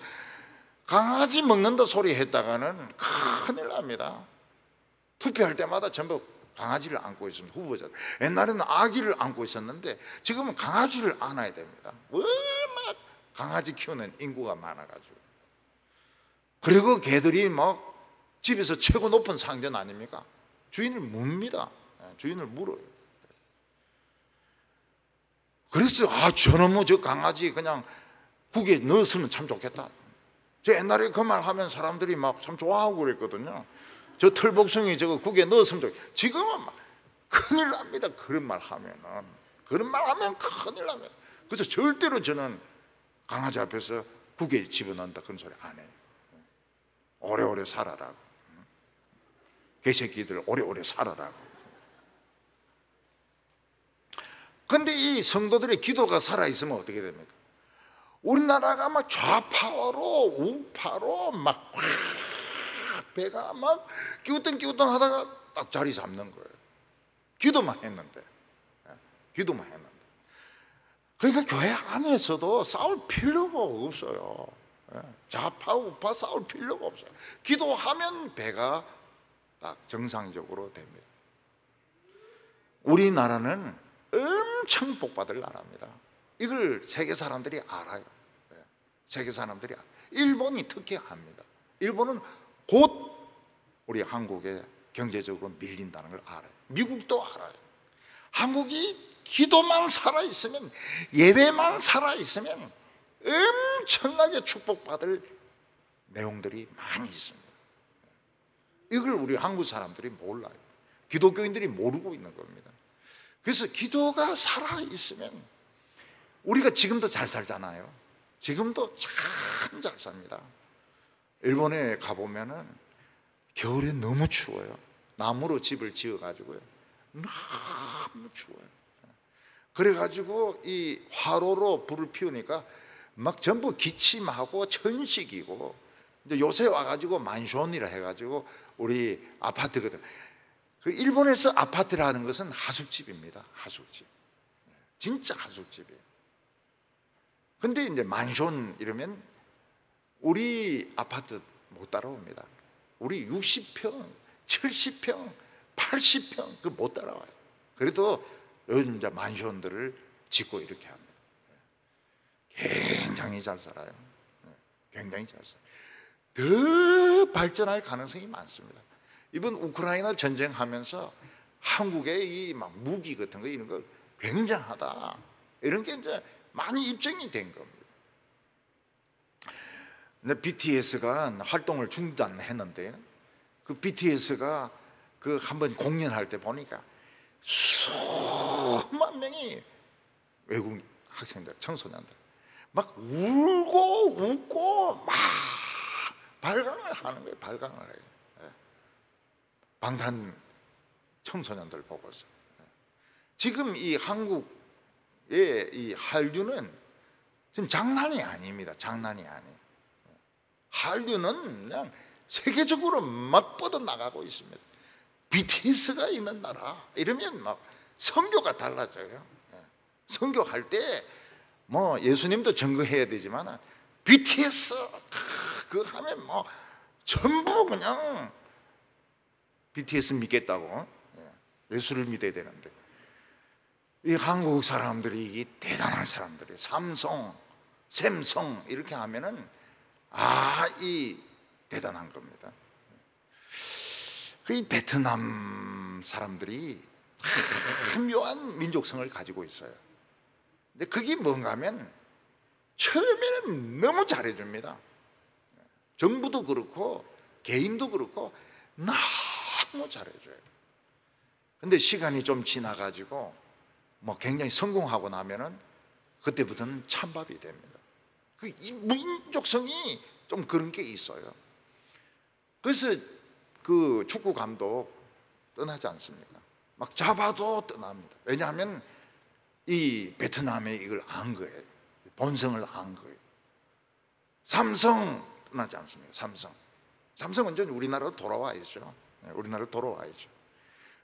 강아지 먹는다 소리 했다가는 큰일 납니다. 투표할 때마다 전부 강아지를 안고 있습니다. 후보자들. 옛날에는 아기를 안고 있었는데 지금은 강아지를 안아야 됩니다. 워낙 강아지 키우는 인구가 많아가지고. 그리고 개들이 막 집에서 최고 높은 상전 아닙니까? 주인을 묻습니다. 주인을 물어요. 그래서 저놈의 저 강아지 그냥 국에 넣었으면 참 좋겠다. 저 옛날에 그 말 하면 사람들이 막 참 좋아하고 그랬거든요. 저 털복숭이 저거 국에 넣었으면 좋겠다. 지금은 막 큰일 납니다. 그런 말 하면 큰일 납니다. 그래서 절대로 저는 강아지 앞에서 국에 집어넣는다 그런 소리 안 해요. 오래오래 살아라고. 개새끼들 오래오래 살아라고. 근데 이 성도들의 기도가 살아있으면 어떻게 됩니까? 우리나라가 막 좌파로 우파로 막 배가 막 끼우뚱 하다가 딱 자리 잡는 거예요. 기도만 했는데. 그러니까 교회 안에서도 싸울 필요가 없어요. 좌파 우파 싸울 필요가 없어요. 기도하면 배가 딱 정상적으로 됩니다. 우리나라는 엄청 복받을 나라입니다. 이걸 세계 사람들이 알아요. 세계 사람들이 알아요. 일본이 특히 압니다. 일본은 곧 우리 한국에 경제적으로 밀린다는 걸 알아요. 미국도 알아요. 한국이 기도만 살아있으면, 예배만 살아있으면 엄청나게 축복받을 내용들이 많이 있습니다. 이걸 우리 한국 사람들이 몰라요. 기독교인들이 모르고 있는 겁니다. 그래서 기도가 살아있으면 우리가 지금도 잘 살잖아요. 지금도 참 잘 삽니다. 일본에 가보면은 겨울에 너무 추워요. 나무로 집을 지어가지고요. 너무 추워요. 그래가지고 이 화로로 불을 피우니까 막 전부 기침하고 천식이고, 이제 요새 와가지고 만션이라 해가지고 우리 아파트거든. 그 일본에서 아파트라는 것은 하숙집입니다. 하숙집. 진짜 하숙집이에요. 근데 이제 만션 이러면 우리 아파트 못 따라옵니다. 우리 60평, 70평, 80평 그 못 따라와요. 그래도 요즘 이제 만션들을 짓고 이렇게 합니다. 굉장히 잘 살아요. 굉장히 잘 살아요. 더 발전할 가능성이 많습니다. 이번 우크라이나 전쟁하면서 한국의 이 막 무기 같은 거 이런 거 굉장하다, 이런 게 이제 많이 입증이 된 겁니다. 근데 BTS가 활동을 중단했는데 그 BTS가 그 한번 공연할 때 보니까 수만 명이 외국 학생들, 청소년들 막 울고 웃고 막 발광을 하는 거예요. 발광을 해요. 방탄 청소년들 보고서. 지금 이 한국의 이 한류는 지금 장난이 아닙니다. 장난이 아니에요. 한류는 그냥 세계적으로 막 뻗어나가고 있습니다. BTS가 있는 나라 이러면 막 선교가 달라져요. 선교할 때 뭐 예수님도 증거해야 되지만 BTS 그 하면 뭐 전부 그냥 BTS 믿겠다고 예수를 믿어야 되는데, 이 한국 사람들이 대단한 사람들이에요. 삼성, 샘성 이렇게 하면은 이 대단한 겁니다. 이 베트남 사람들이 묘한 민족성을 가지고 있어요. 근데 그게 뭔가 하면 처음에는 너무 잘해줍니다. 정부도 그렇고 개인도 그렇고 너무 잘해줘요. 근데 시간이 좀 지나가지고 뭐 굉장히 성공하고 나면은 그때부터는 찬밥이 됩니다. 그 민족성이 좀 그런 게 있어요. 그래서 그 축구 감독 떠나지 않습니까? 막 잡아도 떠납니다. 왜냐하면 이 베트남에 이걸 안 거예요. 본성을 안 거예요. 삼성 떠나지 않습니까? 삼성은 이제 우리나라로 돌아와야죠. 우리나라로 돌아와야죠.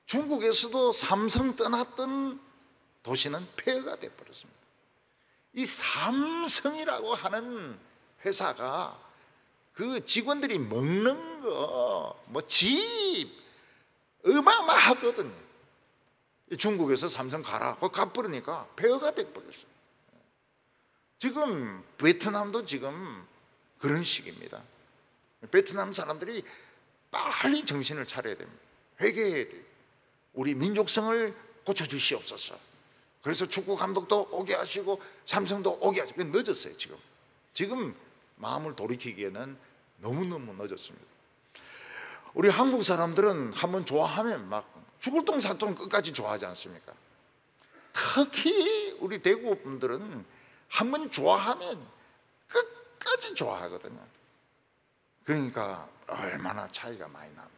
중국에서도 삼성 떠났던 도시는 폐허가 되어버렸습니다. 이 삼성이라고 하는 회사가 그 직원들이 먹는 거, 뭐 집 어마어마하거든요. 중국에서 삼성 가라, 가버리니까 폐허가 돼버렸어요. 지금 베트남도 지금 그런 식입니다. 베트남 사람들이 빨리 정신을 차려야 됩니다. 회개해야 돼요. 우리 민족성을 고쳐주시옵소서. 그래서 축구 감독도 오게 하시고 삼성도 오게 하시고, 늦었어요. 지금 마음을 돌이키기에는 너무너무 늦었습니다. 우리 한국 사람들은 한번 좋아하면 막 죽을 똥살똥 끝까지 좋아하지 않습니까? 특히 우리 대구 분들은 한번 좋아하면 끝까지 좋아하거든요. 그러니까 얼마나 차이가 많이 납니까?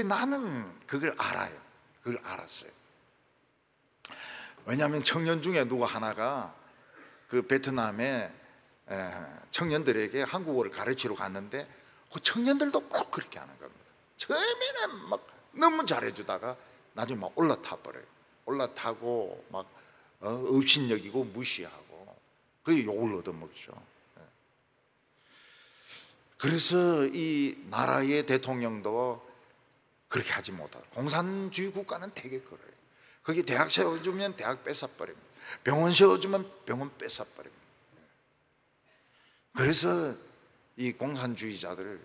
나는 그걸 알아요. 그걸 알았어요. 왜냐하면 청년 중에 누구 하나가 그 베트남에 청년들에게 한국어를 가르치러 갔는데 그 청년들도 꼭 그렇게 하는 겁니다. 처음에는 막 너무 잘해주다가 나중에 막 올라타 버려요. 올라타고 막 업신여기고 무시하고 그게 욕을 얻어먹죠. 그래서 이 나라의 대통령도 그렇게 하지 못하고, 공산주의 국가는 되게 그래요. 거기 대학 세워주면 대학 뺏어버립니다. 병원 세워주면 병원 뺏어버립니다. 그래서 이 공산주의자들,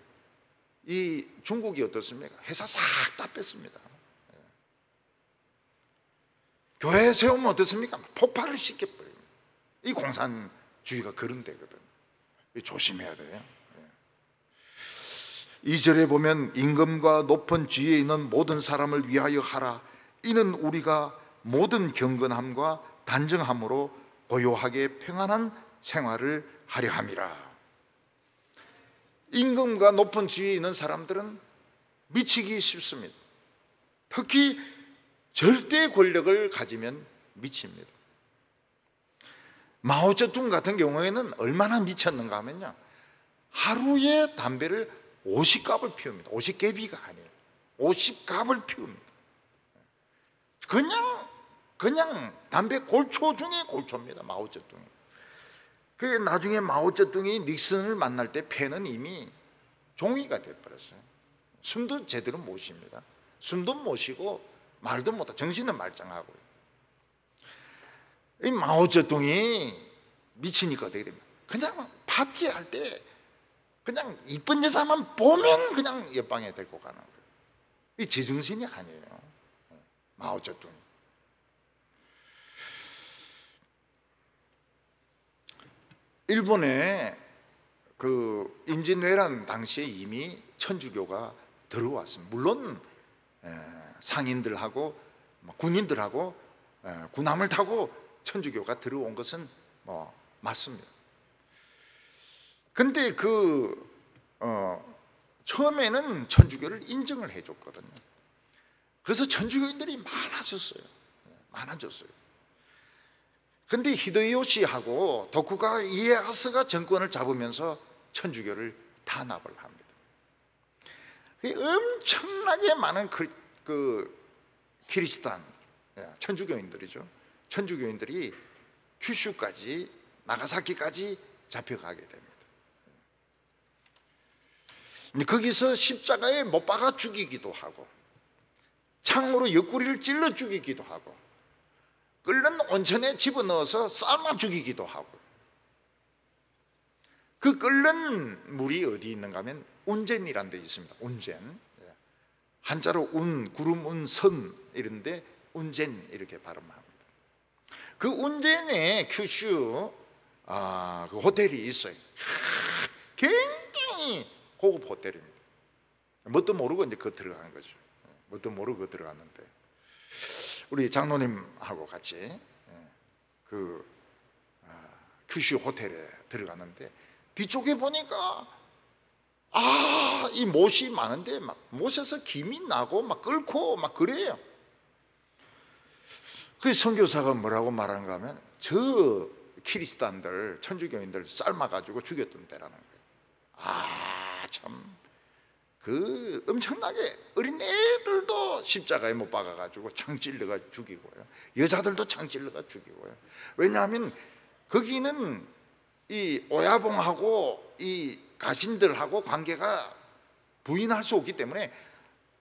이 중국이 어떻습니까? 회사 싹 다 뺐습니다. 교회 세우면 어떻습니까? 폭발을 시켜버립니다. 이 공산주의가 그런 데거든. 조심해야 돼요. 2절에 보면 임금과 높은 지위에 있는 모든 사람을 위하여 하라. 이는 우리가 모든 경건함과 단정함으로 고요하게 평안한 생활을 하려 함이라. 임금과 높은 지위에 있는 사람들은 미치기 쉽습니다. 특히 절대 권력을 가지면 미칩니다. 마오쩌둥 같은 경우에는 얼마나 미쳤는가 하면요, 하루에 담배를 50갑을 피웁니다. 50개비가 아니에요. 50갑을 피웁니다. 그냥 담배 골초 중에 골초입니다. 마오쩌둥이. 그게 나중에 마오쩌둥이 닉슨을 만날 때 폐는 이미 종이가 돼버렸어요. 숨도 제대로 못 쉽니다. 숨도 못 쉬고 말도 못하고 정신은 말짱하고요. 이 마오쩌둥이 미치니까 어떻게 됩니까? 그냥 파티할 때 그냥 이쁜 여자만 보면 그냥 옆방에 데리고 가는 거예요. 이 제정신이 아니에요, 마오쩌둥이. 일본에 그 임진왜란 당시에 이미 천주교가 들어왔습니다. 물론 상인들하고 군인들하고 군함을 타고 천주교가 들어온 것은 뭐 맞습니다. 근데 처음에는 천주교를 인정을 해줬거든요. 그래서 천주교인들이 많아졌어요. 근데 히데요시하고 도쿠가와 이에야스가 정권을 잡으면서 천주교를 탄압을 합니다. 엄청나게 많은 키리스탄 천주교인들이죠. 천주교인들이 큐슈까지, 나가사키까지 잡혀가게 됩니다. 거기서 십자가에 못 박아 죽이기도 하고, 창으로 옆구리를 찔러 죽이기도 하고, 끓는 온천에 집어넣어서 삶아 죽이기도 하고. 그 끓는 물이 어디 있는가 하면 운젠이라는 데 있습니다. 운젠, 한자로 운, 구름, 운, 선 이런데 운젠 이렇게 발음합니다. 그 운젠에 큐슈 그 호텔이 있어요. 굉장히 고급 호텔입니다. 뭣도 모르고 이제 그 들어간 거죠. 뭣도 모르고 들어갔는데, 우리 장로님하고 같이 그 큐슈 호텔에 들어갔는데, 뒤쪽에 보니까 이 못이 많은데 막 못에서 김이 나고 막 끓고 막 그래요. 그 선교사가 뭐라고 말하는가 하면, 저 키리스탄들, 천주교인들 삶아가지고 죽였던 데라는 거예요. 참, 그 엄청나게 어린 애들도 십자가에 못 박아가지고 창 찔러가 죽이고요, 여자들도 창 찔러가 죽이고요. 왜냐하면 거기는 이 오야봉하고 이 가신들하고 관계가 부인할 수 없기 때문에,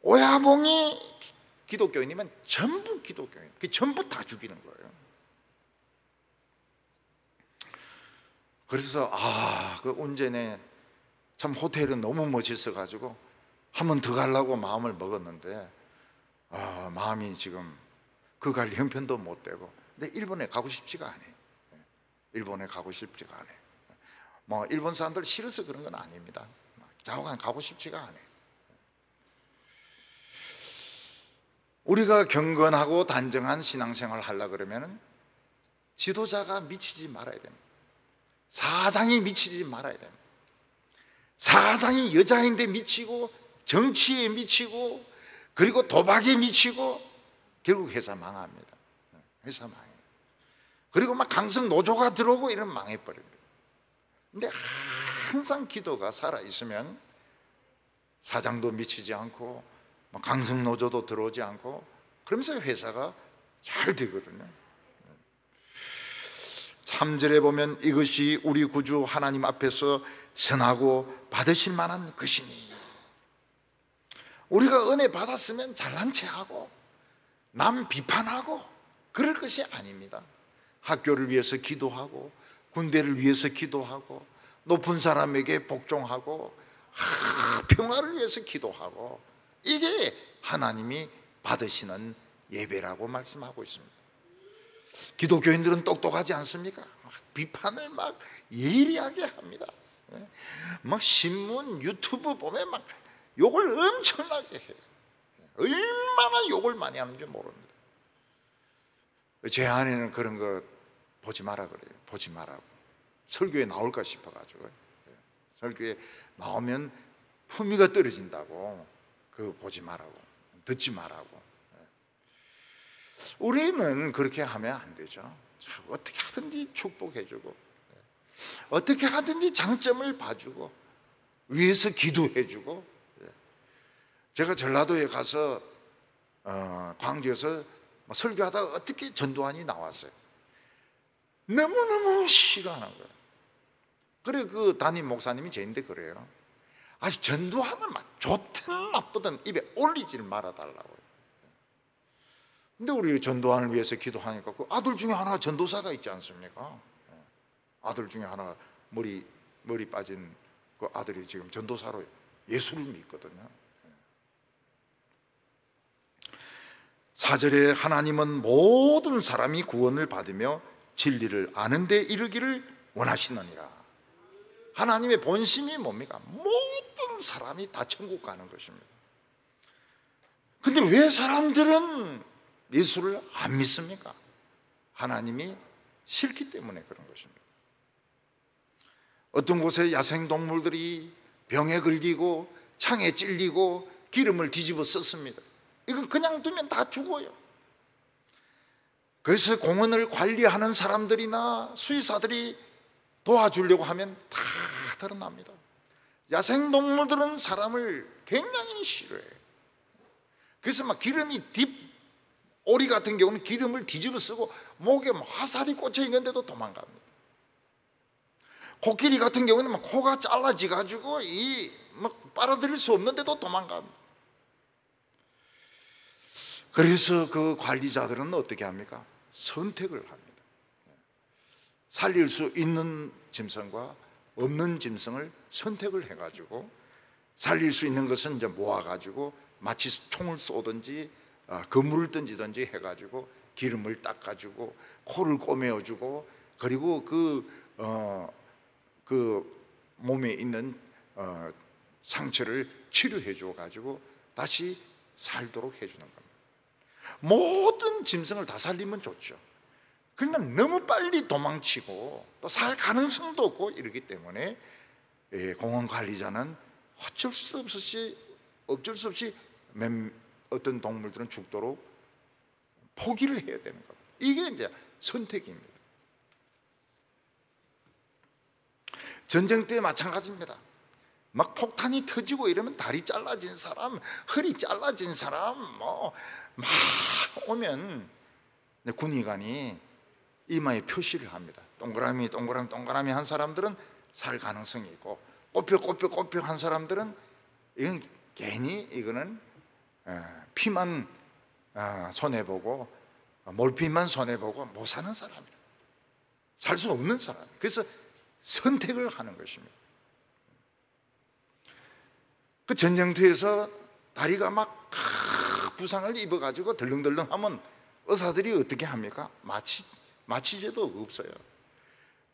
오야봉이 기독교인이면 전부 기독교인, 그 전부 다 죽이는 거예요. 그래서 그 운전에 참 호텔은 너무 멋있어 가지고 한 번 더 가려고 마음을 먹었는데, 마음이 지금 그 갈 형편도 못 되고, 근데 일본에 가고 싶지가 않아요. 일본에 가고 싶지가 않아요. 뭐 일본 사람들 싫어서 그런 건 아닙니다. 좌우간 가고 싶지가 않아요. 우리가 경건하고 단정한 신앙생활을 하려고 그러면 지도자가 미치지 말아야 됩니다. 사장이 미치지 말아야 됩니다. 사장이 여자인데 미치고, 정치에 미치고, 그리고 도박에 미치고, 결국 회사 망합니다. 회사 망해요. 그리고 막 강성 노조가 들어오고 이러면 망해버립니다. 근데 항상 기도가 살아있으면 사장도 미치지 않고, 강성 노조도 들어오지 않고, 그러면서 회사가 잘 되거든요. 3절에 보면, 이것이 우리 구주 하나님 앞에서 선하고 받으실 만한 것이니. 우리가 은혜 받았으면 잘난 체하고 남 비판하고 그럴 것이 아닙니다. 학교를 위해서 기도하고, 군대를 위해서 기도하고, 높은 사람에게 복종하고, 평화를 위해서 기도하고, 이게 하나님이 받으시는 예배라고 말씀하고 있습니다. 기독교인들은 똑똑하지 않습니까? 비판을 막 예리하게 합니다. 막 신문, 유튜브 보면 막 욕을 엄청나게 해요. 얼마나 욕을 많이 하는지 모릅니다. 제 아내는 그런 거 보지 마라 그래요. 보지 마라고. 설교에 나올까 싶어가지고. 설교에 나오면 품위가 떨어진다고, 그거 보지 마라고, 듣지 마라고. 우리는 그렇게 하면 안 되죠. 어떻게 하든지 축복해주고, 어떻게 하든지 장점을 봐주고, 위에서 기도해주고. 제가 전라도에 가서 광주에서 설교하다가 어떻게 전도환이 나왔어요. 너무너무 싫어하는 거예요. 그래, 그 담임 목사님이 저인데 그래요. 아니, 전도환을 막 좋든 나쁘든 입에 올리질 말아달라고요. 근데 우리 전도환을 위해서 기도하니까 그 아들 중에 하나 전도사가 있지 않습니까? 아들 중에 하나 머리 빠진 그 아들이 지금 전도사로 예수를 믿거든요. 4절에 하나님은 모든 사람이 구원을 받으며 진리를 아는 데 이르기를 원하시느니라. 하나님의 본심이 뭡니까? 모든 사람이 다 천국 가는 것입니다. 근데 왜 사람들은 예수를 안 믿습니까? 하나님이 싫기 때문에 그런 것입니다. 어떤 곳에 야생동물들이 병에 걸리고 창에 찔리고 기름을 뒤집어 썼습니다. 이거 그냥 두면 다 죽어요. 그래서 공원을 관리하는 사람들이나 수의사들이 도와주려고 하면 다 드러납니다. 야생동물들은 사람을 굉장히 싫어해요. 그래서 막 기름이 오리 같은 경우는 기름을 뒤집어 쓰고 목에 화살이 꽂혀 있는데도 도망갑니다. 코끼리 같은 경우는 막 코가 잘라져 가지고 막 빨아들일 수 없는데도 도망갑니다. 그래서 그 관리자들은 어떻게 합니까? 선택을 합니다. 살릴 수 있는 짐승과 없는 짐승을 선택을 해가지고 살릴 수 있는 것은 이제 모아가지고 마치 총을 쏘든지 그물을 던지든지 해가지고 기름을 닦아주고 코를 꼬매어주고 그리고 그 몸에 있는 상처를 치료해 줘가지고 다시 살도록 해주는 겁니다. 모든 짐승을 다 살리면 좋죠. 그러나 너무 빨리 도망치고 또 살 가능성도 없고 이러기 때문에 공원 관리자는 어쩔 수 없이 어떤 동물들은 죽도록 포기를 해야 되는 겁니다. 이게 이제 선택입니다. 전쟁 때 마찬가지입니다. 막 폭탄이 터지고 이러면 다리 잘라진 사람, 허리 잘라진 사람 막 오면 군의관이 이마에 표시를 합니다. 동그라미 한 사람들은 살 가능성이 있고 꼬뼈 한 사람들은 이건 괜히 이거는 피만 손해보고 몰피만 손해보고 못 사는 사람이에요. 살 수 없는 사람. 그래서 선택을 하는 것입니다. 그 전쟁터에서 다리가 막 부상을 입어가지고 덜렁덜렁하면 의사들이 어떻게 합니까? 마취제도 없어요.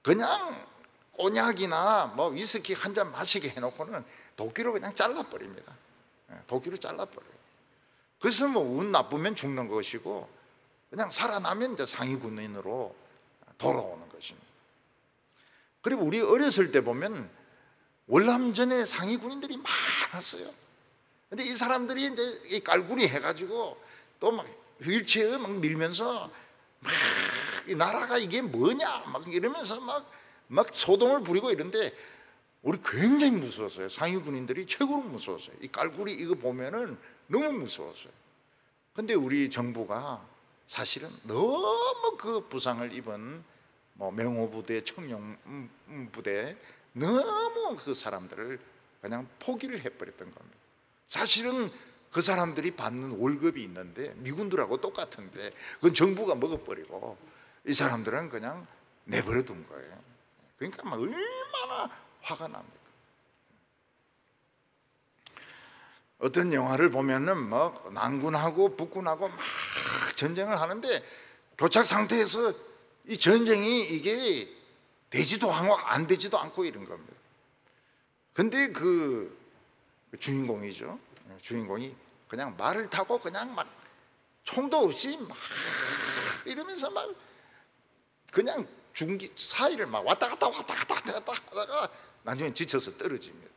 그냥 꼬냑이나 뭐 위스키 한 잔 마시게 해놓고는 도끼로 그냥 잘라버립니다. 도끼로 잘라버려요. 그래서 뭐 운 나쁘면 죽는 것이고 그냥 살아나면 이제 상위 군인으로 돌아오는 것입니다. 그리고 우리 어렸을 때 보면 월남전에 상위 군인들이 많았어요. 근데 이 사람들이 이제 이 깔구리 해가지고 또 막 휠체어 막 밀면서 막 이 나라가 이게 뭐냐 막 이러면서 막 소동을 부리고 이런데 우리 굉장히 무서웠어요. 상위 군인들이 최고로 무서웠어요. 이 깔구리 이거 보면은 너무 무서웠어요. 근데 우리 정부가 사실은 너무 그 부상을 입은 명호부대, 청룡부대 너무 그 사람들을 그냥 포기를 해버렸던 겁니다. 사실은 그 사람들이 받는 월급이 있는데 미군들하고 똑같은데 그건 정부가 먹어버리고 이 사람들은 그냥 내버려 둔 거예요. 그러니까 막 얼마나 화가 납니까? 어떤 영화를 보면은 막 남군하고 북군하고 막 전쟁을 하는데 교착 상태에서 이 전쟁이 이게 되지도 않고 안 되지도 않고 이런 겁니다. 근데 그 주인공이죠. 주인공이 그냥 말을 타고 그냥 막 총도 없이 막 이러면서 막 그냥 중기 사이를 막 왔다 갔다 하다가 나중에 지쳐서 떨어집니다.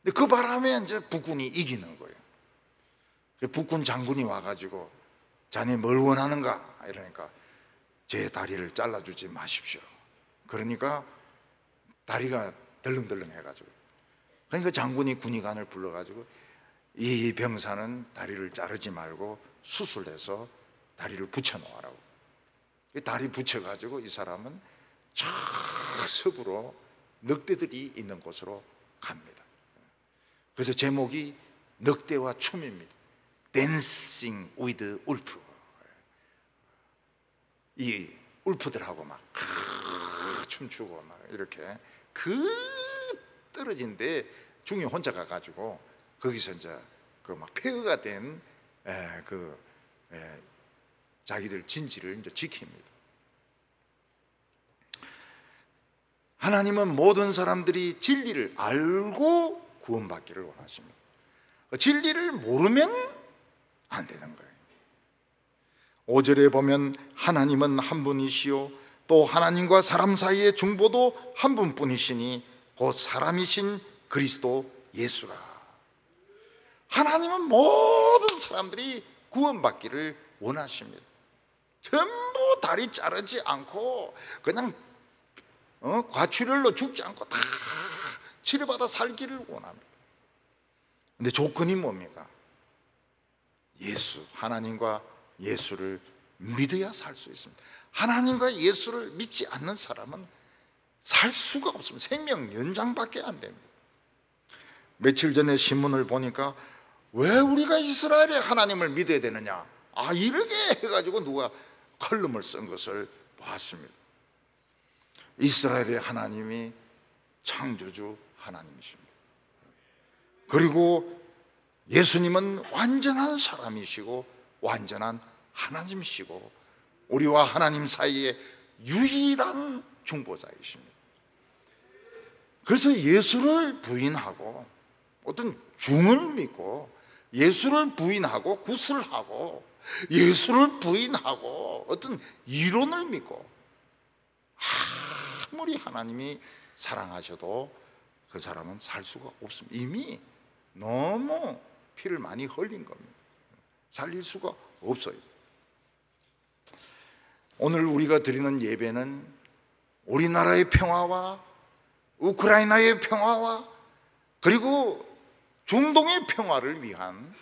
근데 그 바람에 이제 북군이 이기는 거예요. 북군 장군이 와가지고 자네 뭘 원하는가 이러니까 제 다리를 잘라주지 마십시오. 그러니까 다리가 덜렁덜렁 해가지고 그러니까 장군이 군의관을 불러가지고 이 병사는 다리를 자르지 말고 수술해서 다리를 붙여놓으라고. 다리 붙여가지고 이 사람은 저 섭으로 늑대들이 있는 곳으로 갑니다. 그래서 제목이 늑대와 춤입니다. Dancing with Wolf. 이 울프들하고 막 춤추고 막 이렇게 그 떨어진 데 중이 혼자 가가지고 거기서 이제 그 막 폐허가 된 자기들 진지를 이제 지킵니다. 하나님은 모든 사람들이 진리를 알고 구원받기를 원하십니다. 진리를 모르면 안 되는 거예요. 5절에 보면 하나님은 한 분이시요 또 하나님과 사람 사이의 중보도 한 분뿐이시니 곧 사람이신 그리스도 예수라. 하나님은 모든 사람들이 구원받기를 원하십니다. 전부 다리 자르지 않고 그냥 과출혈로 죽지 않고 다 치료받아 살기를 원합니다. 근데 조건이 뭡니까? 예수, 하나님과 예수를 믿어야 살 수 있습니다. 하나님과 예수를 믿지 않는 사람은 살 수가 없습니다. 생명 연장밖에 안 됩니다. 며칠 전에 신문을 보니까 왜 우리가 이스라엘의 하나님을 믿어야 되느냐, 이렇게 해가지고 누가 컬럼을 쓴 것을 봤습니다. 이스라엘의 하나님이 창조주 하나님이십니다. 그리고 예수님은 완전한 사람이시고 완전한 하나님이시고 우리와 하나님 사이에 유일한 중보자이십니다. 그래서 예수를 부인하고 어떤 중을 믿고 예수를 부인하고 구슬하고 예수를 부인하고 어떤 이론을 믿고 아무리 하나님이 사랑하셔도 그 사람은 살 수가 없습니다. 이미 너무 피를 많이 흘린 겁니다. 살릴 수가 없어요. 오늘 우리가 드리는 예배는 우리나라의 평화와 우크라이나의 평화와 그리고 중동의 평화를 위한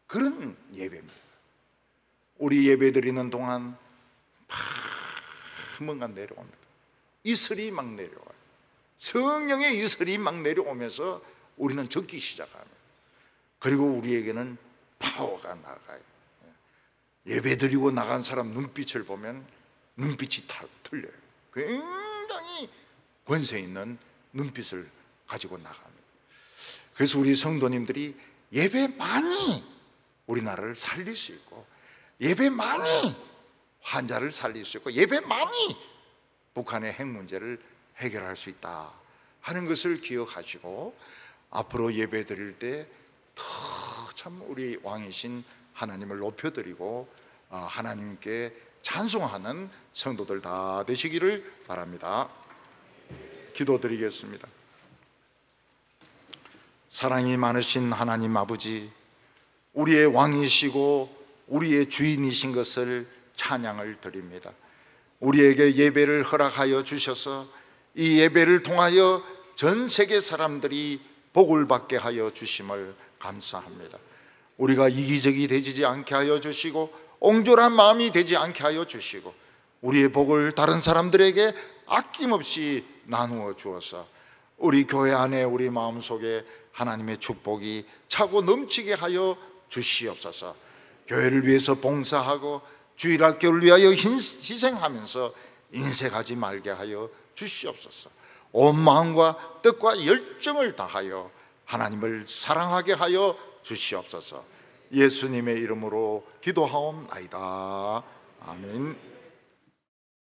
그런 예배입니다. 우리 예배 드리는 동안 뭔가 내려옵니다. 이슬이 막 내려와요. 성령의 이슬이 막 내려오면서 우리는 적기 시작합니다. 그리고 우리에게는 파워가 나가요. 예배 드리고 나간 사람 눈빛을 보면 눈빛이 틀려요. 굉장히 권세 있는 눈빛을 가지고 나갑니다. 그래서 우리 성도님들이 예배만이 우리나라를 살릴 수 있고 예배만이 환자를 살릴 수 있고 예배만이 북한의 핵 문제를 해결할 수 있다 하는 것을 기억하시고 앞으로 예배 드릴 때 더 참 우리 왕이신 하나님을 높여드리고 하나님께 찬송하는 성도들 다 되시기를 바랍니다. 기도드리겠습니다. 사랑이 많으신 하나님 아버지, 우리의 왕이시고 우리의 주인이신 것을 찬양을 드립니다. 우리에게 예배를 허락하여 주셔서 이 예배를 통하여 전 세계 사람들이 복을 받게 하여 주심을 감사합니다. 우리가 이기적이 되지 않게 하여 주시고 옹졸한 마음이 되지 않게 하여 주시고 우리의 복을 다른 사람들에게 아낌없이 나누어 주어서 우리 교회 안에 우리 마음속에 하나님의 축복이 차고 넘치게 하여 주시옵소서. 교회를 위해서 봉사하고 주일학교를 위하여 희생하면서 인색하지 말게 하여 주시옵소서. 온 마음과 뜻과 열정을 다하여 하나님을 사랑하게 하여 주시옵소서. 예수님의 이름으로 기도하옵나이다. 아멘.